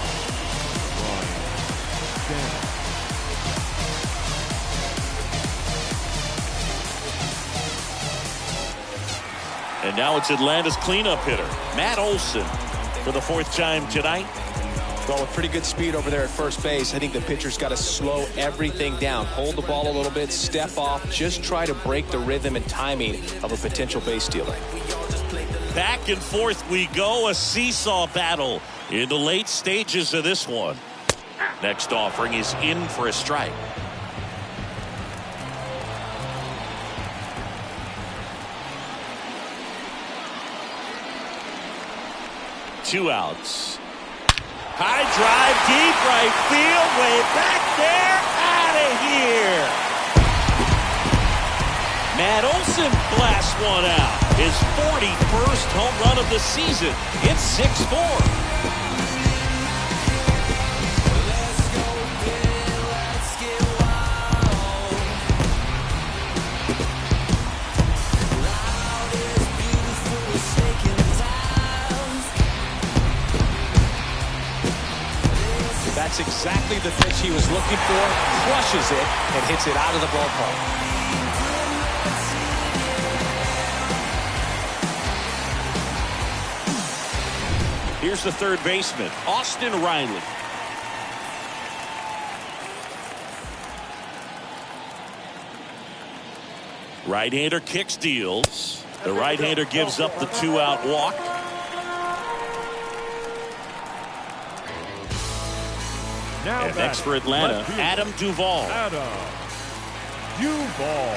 Ryan Stanek. And now it's Atlanta's cleanup hitter, Matt Olson, for the 4th time tonight. Well, with pretty good speed over there at first base, I think the pitcher's got to slow everything down. Hold the ball a little bit, step off, just try to break the rhythm and timing of a potential base stealer. Back and forth we go, a seesaw battle in the late stages of this one. Next offering is in for a strike. Two outs. High drive, deep right field, way back there, out of here. Matt Olson blasts one out. His 41st home run of the season. It's 6-4. That's exactly the pitch he was looking for. Crushes it and hits it out of the ballpark. Here's the third baseman, Austin Riley. Right-hander kicks, deals. The right-hander gives up the 2-out walk. Now And next for Atlanta, left fielder, Adam Duvall. Adam Duvall.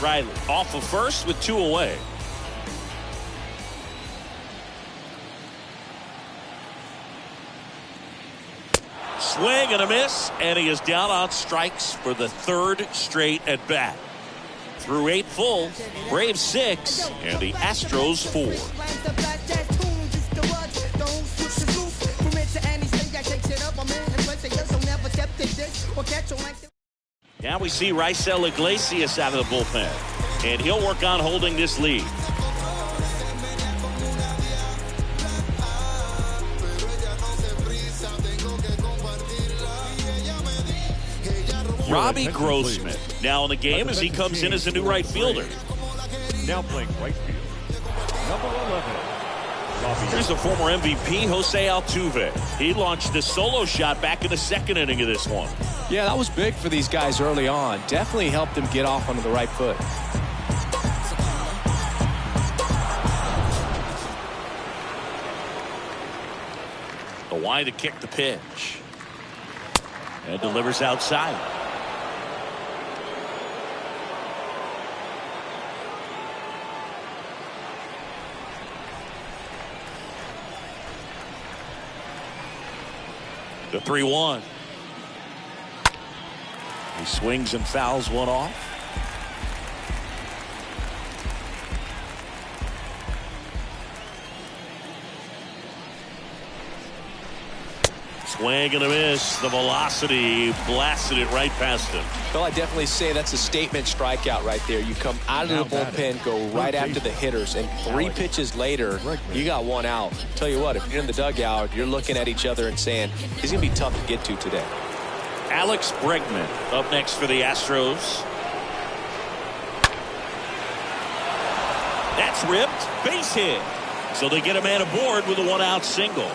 Riley off of first with 2 away. Swing and a miss, and he is down on strikes for the 3rd straight at bat. Through 8 full, Braves 6 and the Astros 4. Now we see Raisel Iglesias out of the bullpen, and he'll work on holding this lead. Robbie Grossman now in the game as he comes in as a new right fielder. Now playing right field, number 11. Here's the former MVP, Jose Altuve. He launched a solo shot back in the 2nd inning of this one. Yeah, that was big for these guys early on. Definitely helped them get off onto the right foot. The wind to kick the pitch. And delivers outside. The 3-1. He swings and fouls one off. Swing and a miss. The velocity blasted it right past him. Well, I definitely say that's a statement strikeout right there. You come out of the bullpen, go right after the hitters, and 3 pitches later, you got 1 out. Tell you what, if you're in the dugout, you're looking at each other and saying, he's going to be tough to get to today. Alex Bregman up next for the Astros. That's ripped. Base hit. So they get a man aboard with a 1-out single.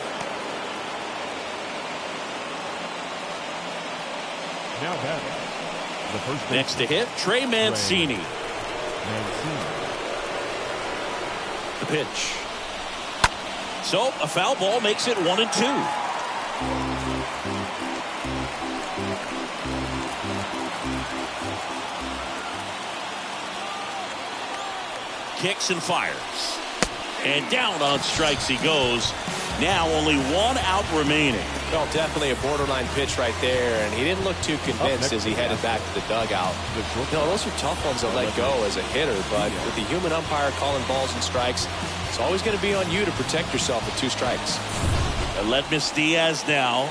Now batting, the first Next to hit, Trey Mancini. The pitch. So a foul ball makes it 1-2. Kicks and fires. And down on strikes he goes. Now only 1 out remaining. Well, definitely a borderline pitch right there, and he didn't look too convinced as he headed back to the dugout. No, those are tough ones to let go as a hitter, but with the human umpire calling balls and strikes, it's always going to be on you to protect yourself with 2 strikes. Aledmys Diaz now.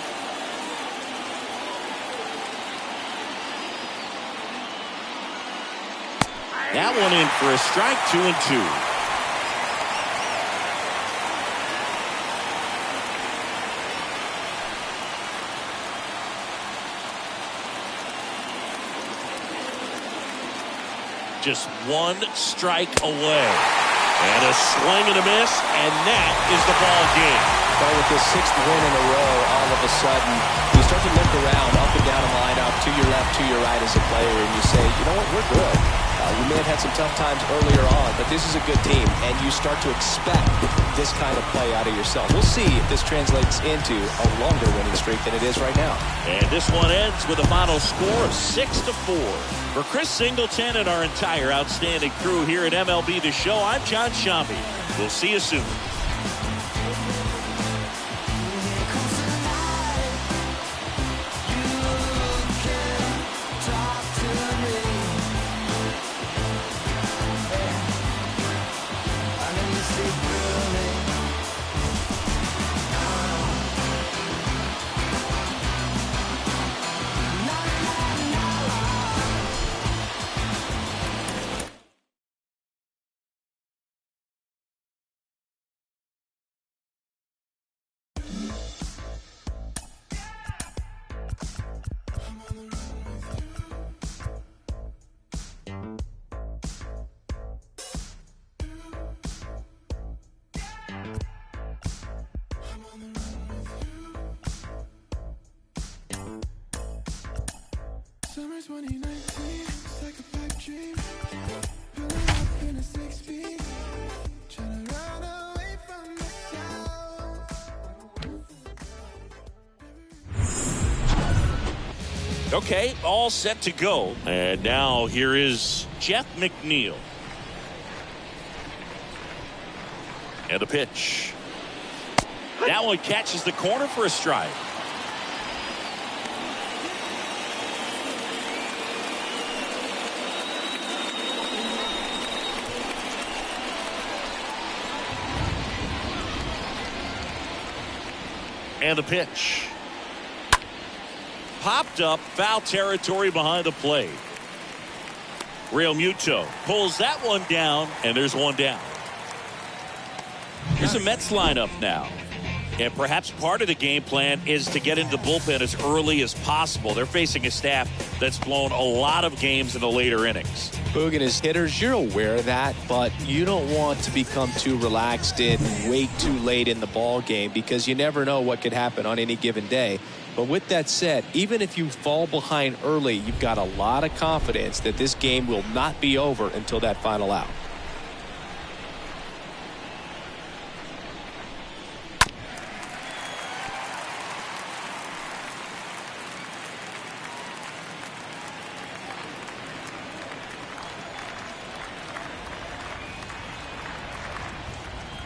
That one in for a strike, 2-2. Just 1 strike away. And a swing and a miss, and that is the ball game. Well, with this 6th win in a row, all of a sudden, you start to look around, up and down the lineup, to your left, to your right as a player, and you say, you know what, we're good. We may have had some tough times earlier on, but this is a good team, and you start to expect this kind of play out of yourself. We'll see if this translates into a longer winning streak than it is right now. And this one ends with a final score of 6-4. For Chris Singleton and our entire outstanding crew here at MLB The Show, I'm John Shambi. We'll see you soon. Summer 2019, it's like a pipe dream. Pulling up in a 6-speed, trying to run away from myself. Okay, all set to go. And now here is Jeff McNeil. And the pitch. That one catches the corner for a strike. And the pitch. Popped up, foul territory behind the plate. Real Muto pulls that one down, and there's one down. Here's a Mets lineup now. And perhaps part of the game plan is to get into the bullpen as early as possible. They're facing a staff that's blown a lot of games in the later innings. Boog and his hitters, you're aware of that, but you don't want to become too relaxed and wait too late in the ball game because you never know what could happen on any given day. But with that said, even if you fall behind early, you've got a lot of confidence that this game will not be over until that final out.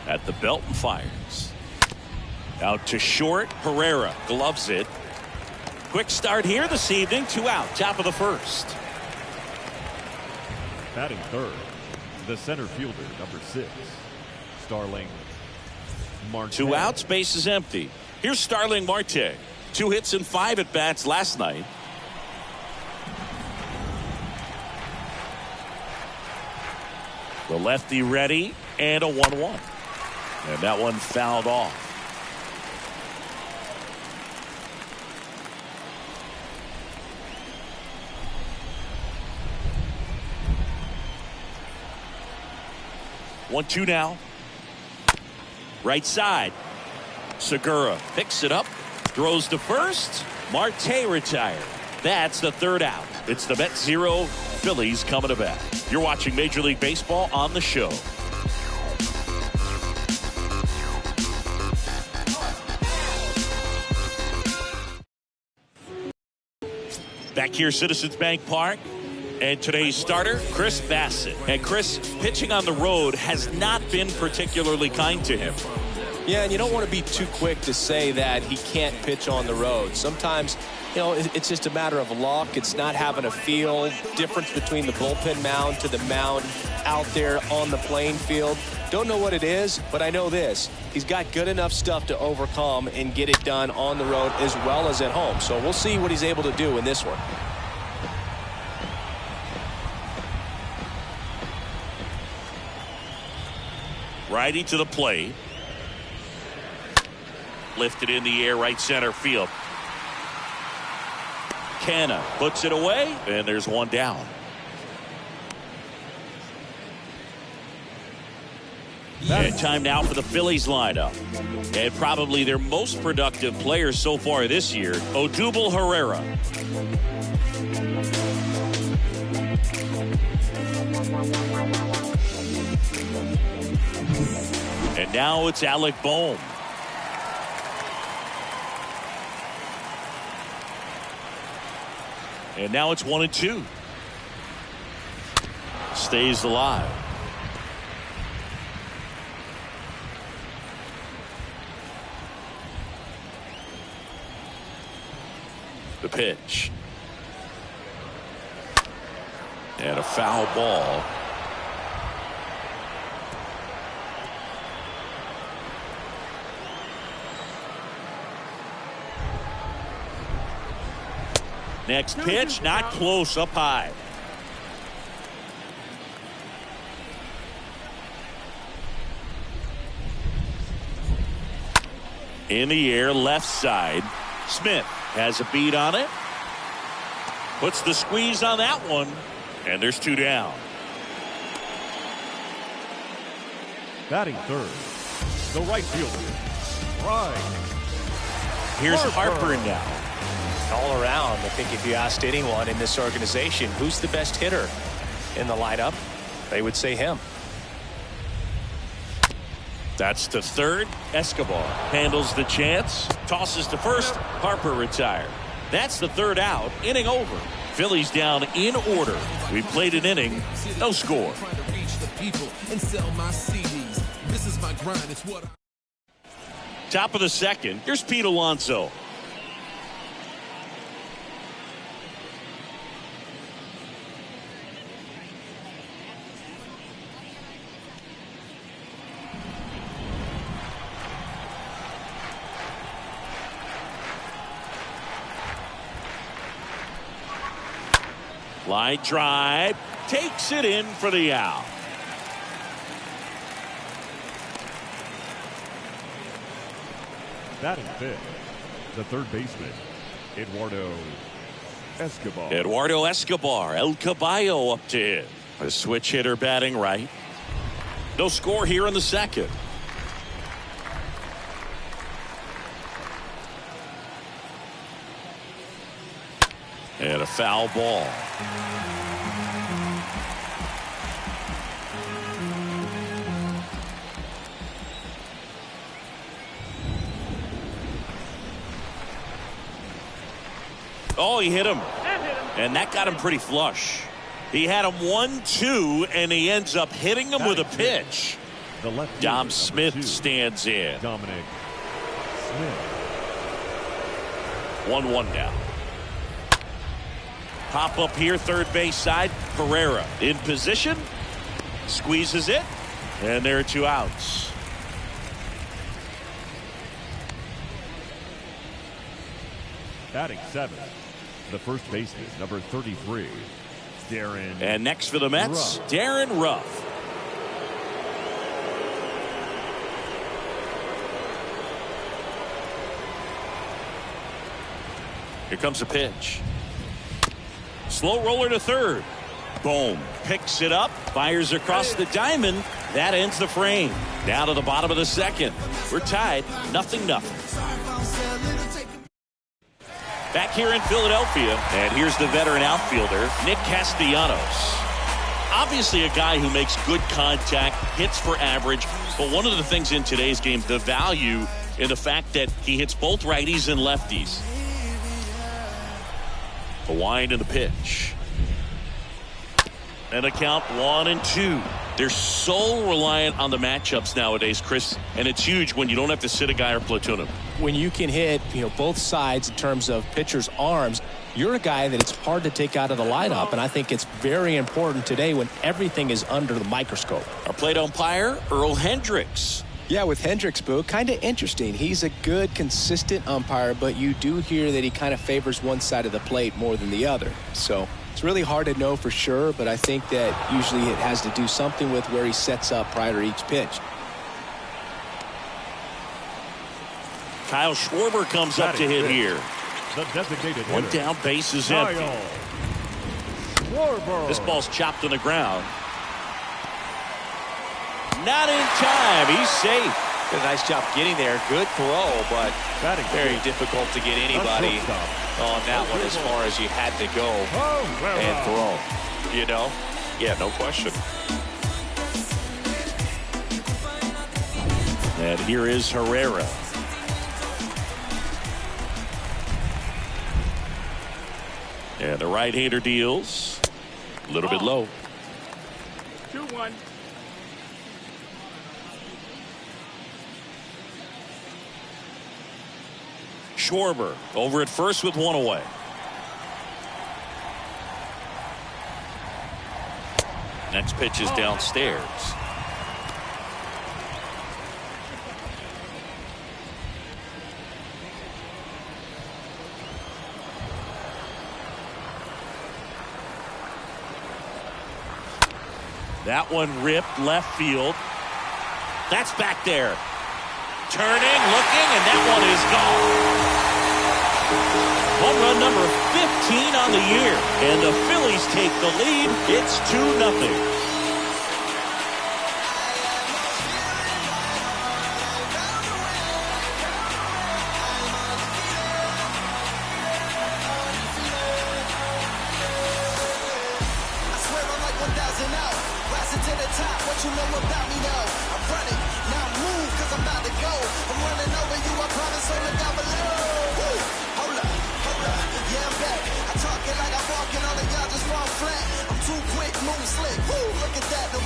At the belt and fires. Out to short. Herrera gloves it. Quick start here this evening. 2 out. Top of the first. Batting third, the center fielder, number 6, Starling Marte. 2 outs. Base is empty. Here's Starling Marte. 2 hits and 5 at bats last night. The lefty ready and a 1-1. And that one fouled off. One, 2 now. Right side. Segura picks it up. Throws to first. Marte retired. That's the 3rd out. It's the Mets 0, Phillies coming to bat. You're watching Major League Baseball on the show. Back here, Citizens Bank Park. And today's starter, Chris Bassett. And Chris, pitching on the road has not been particularly kind to him. Yeah, and you don't want to be too quick to say that he can't pitch on the road. Sometimes, you know, it's just a matter of luck. It's not having a feel. Difference between the bullpen mound to the mound out there on the playing field. Don't know what it is, but I know this. He's got good enough stuff to overcome and get it done on the road as well as at home. So we'll see what he's able to do in this one. Righty to the plate. Lifted in the air, right center field. Canna puts it away, and there's one down. And time now for the Phillies lineup. And probably their most productive player so far this year, Odubel Herrera. And now it's Alec Bohm. And now it's 1-2. Stays alive. The pitch. And a foul ball. Next pitch, not close, up high. In the air, left side. Smith has a beat on it. Puts the squeeze on that one. And there's 2 down. Batting third, the right fielder, Ryan. Here's Harper now. All around, I think if you asked anyone in this organization who's the best hitter in the lineup, they would say him. That's to third. Escobar handles the chance, tosses to first. Harper retired. That's the 3rd out. Inning over. Phillies down in order. We played an inning, no score. Top of the 2nd. Here's Pete Alonso. Line drive, takes it in for the out. Batting fifth, the third baseman, Eduardo Escobar. Eduardo Escobar, El Caballo up to hit. A switch hitter batting right. No score here in the 2nd. And a foul ball. Oh, he hit him. And that got him pretty flush. He had him 1-2, and he ends up hitting him with a pitch. The left Dom fielder, Smith number 2, stands in. Dominic Smith. 1-1 now. Pop up here, third base side. Pereira in position. Squeezes it. And there are 2 outs. Batting seventh, the first baseman, number 33, Darren. And next for the Mets, Ruff. Darren Ruff. Here comes a pitch. Slow roller to third. Boom. Picks it up. Fires across the diamond. That ends the frame. Down to the bottom of the 2nd. We're tied. 0-0. Back here in Philadelphia. And here's the veteran outfielder, Nick Castellanos. Obviously a guy who makes good contact, hits for average. But one of the things in today's game, the value in the fact that he hits both righties and lefties. A wind in the pitch. And a count 1-2. They're so reliant on the matchups nowadays, Chris, and it's huge when you don't have to sit a guy or platoon him. When you can hit, both sides in terms of pitchers' arms, you're a guy that it's hard to take out of the lineup, and I think it's very important today when everything is under the microscope. Our plate umpire, Earl Hendricks. Yeah, with Hendricks, Boo, kind of interesting. He's a good, consistent umpire, but you do hear that he kind of favors one side of the plate more than the other. So it's really hard to know for sure, but I think that usually it has to do something with where he sets up prior to each pitch. Kyle Schwarber comes up to hit here. The designated One hitter, down, base is empty. Kyle Schwarber. This ball's chopped on the ground. not in time. He's safe. Did a nice job getting there. Good throw, but very difficult to get anybody on that one as far as you had to go and throw. You know? Yeah, no question. And here is Herrera. And the right-hander deals. A little bit low. 2-1. Schwarber over at first with one away. Next pitch is downstairs. That one ripped left field. That's back there. Turning, looking, and that one is gone. Home run number 15 on the year. And the Phillies take the lead. It's 2-0.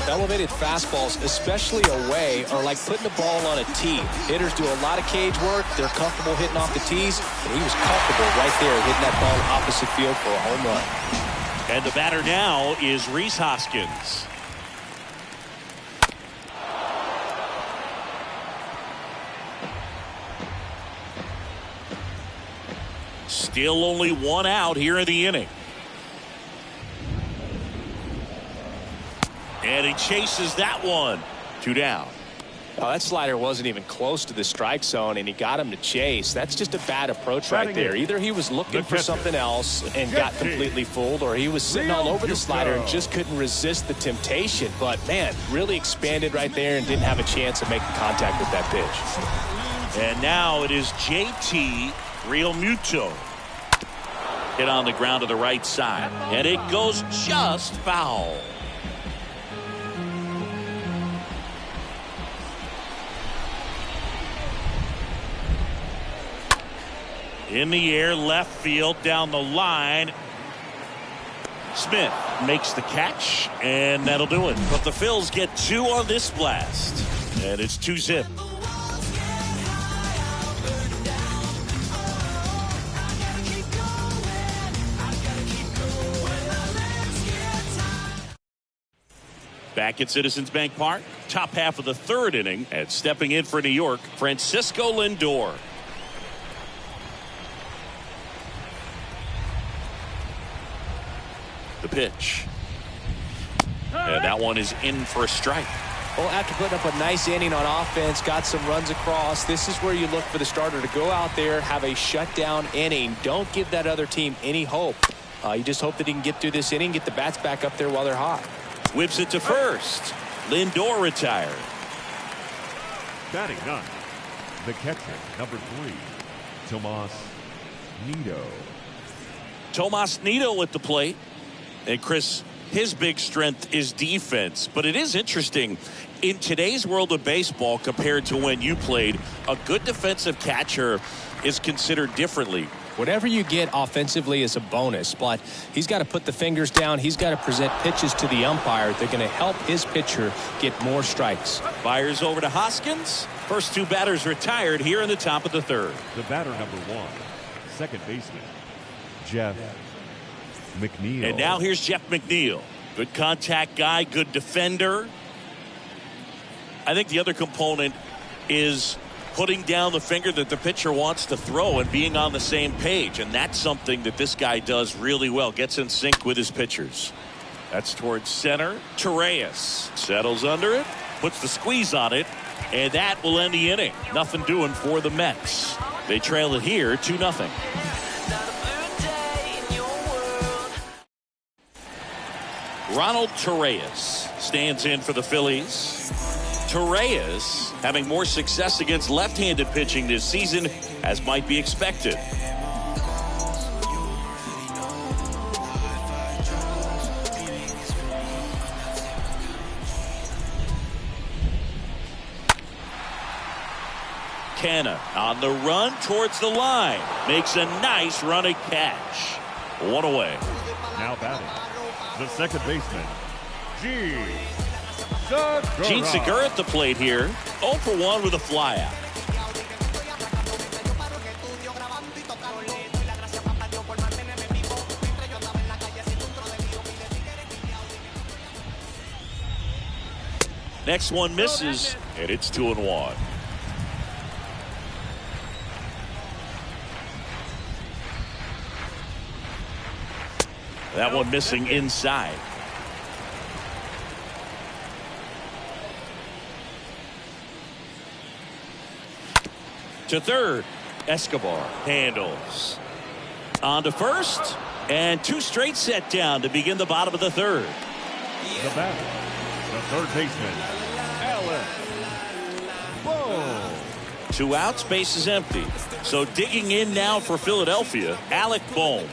Elevated fastballs, especially away, are like putting the ball on a tee. Hitters do a lot of cage work. They're comfortable hitting off the tees, and he was comfortable right there hitting that ball opposite field for a home run. And the batter now is Rhys Hoskins. Still only one out here in the inning. And he chases that one. 2 down. Oh, that slider wasn't even close to the strike zone, and he got him to chase. That's just a bad approach right there. Either he was looking for something else and got completely fooled, or he was sitting all over the slider and just couldn't resist the temptation. But, man, really expanded right there and didn't have a chance of making contact with that pitch. And now it is JT Realmuto. Hit on the ground to the right side. And it goes just foul. In the air, left field, down the line. Smith makes the catch, and that'll do it. But the Phils get 2 on this blast, and it's 2-0. Back at Citizens Bank Park, top half of the 3rd inning, and stepping in for New York, Francisco Lindor. The pitch. And that one is in for a strike. Well, after putting up a nice inning on offense, got some runs across, this is where you look for the starter to go out there, have a shutdown inning. Don't give that other team any hope. You just hope that he can get through this inning, get the bats back up there while they're hot. Whips it to first. Lindor retired. Batting 9, the catcher, number 3, Tomas Nido. Tomas Nido at the plate. And Chris, his big strength is defense. But it is interesting, in today's world of baseball compared to when you played, a good defensive catcher is considered differently. Whatever you get offensively is a bonus, but he's got to put the fingers down. He's got to present pitches to the umpire. They're going to help his pitcher get more strikes. Fires over to Hoskins. First 2 batters retired here in the top of the 3rd. The batter, number 1, second baseman, Jeff McNeil. And now here's Jeff McNeil. Good contact guy, good defender. I think the other component is putting down the finger that the pitcher wants to throw and being on the same page. And that's something that this guy does really well. Gets in sync with his pitchers. That's towards center. Torreyes settles under it, puts the squeeze on it, and that will end the inning. Nothing doing for the Mets. They trail it here 2-0. Ronald Torreyes stands in for the Phillies. Torreyes having more success against left-handed pitching this season, as might be expected. Canna on the run towards the line. Makes a nice running catch. One away. Now batting, the second baseman, Gene Segura at the plate here. 0 for 1 with a flyout. Next one misses, and it's 2-1. That one missing inside. To third, Escobar handles. On to first, and 2 straight set down to begin the bottom of the third. The batter, the third baseman, Alec Bohm. 2 outs, base is empty. So digging in now for Philadelphia, Alec Bohm.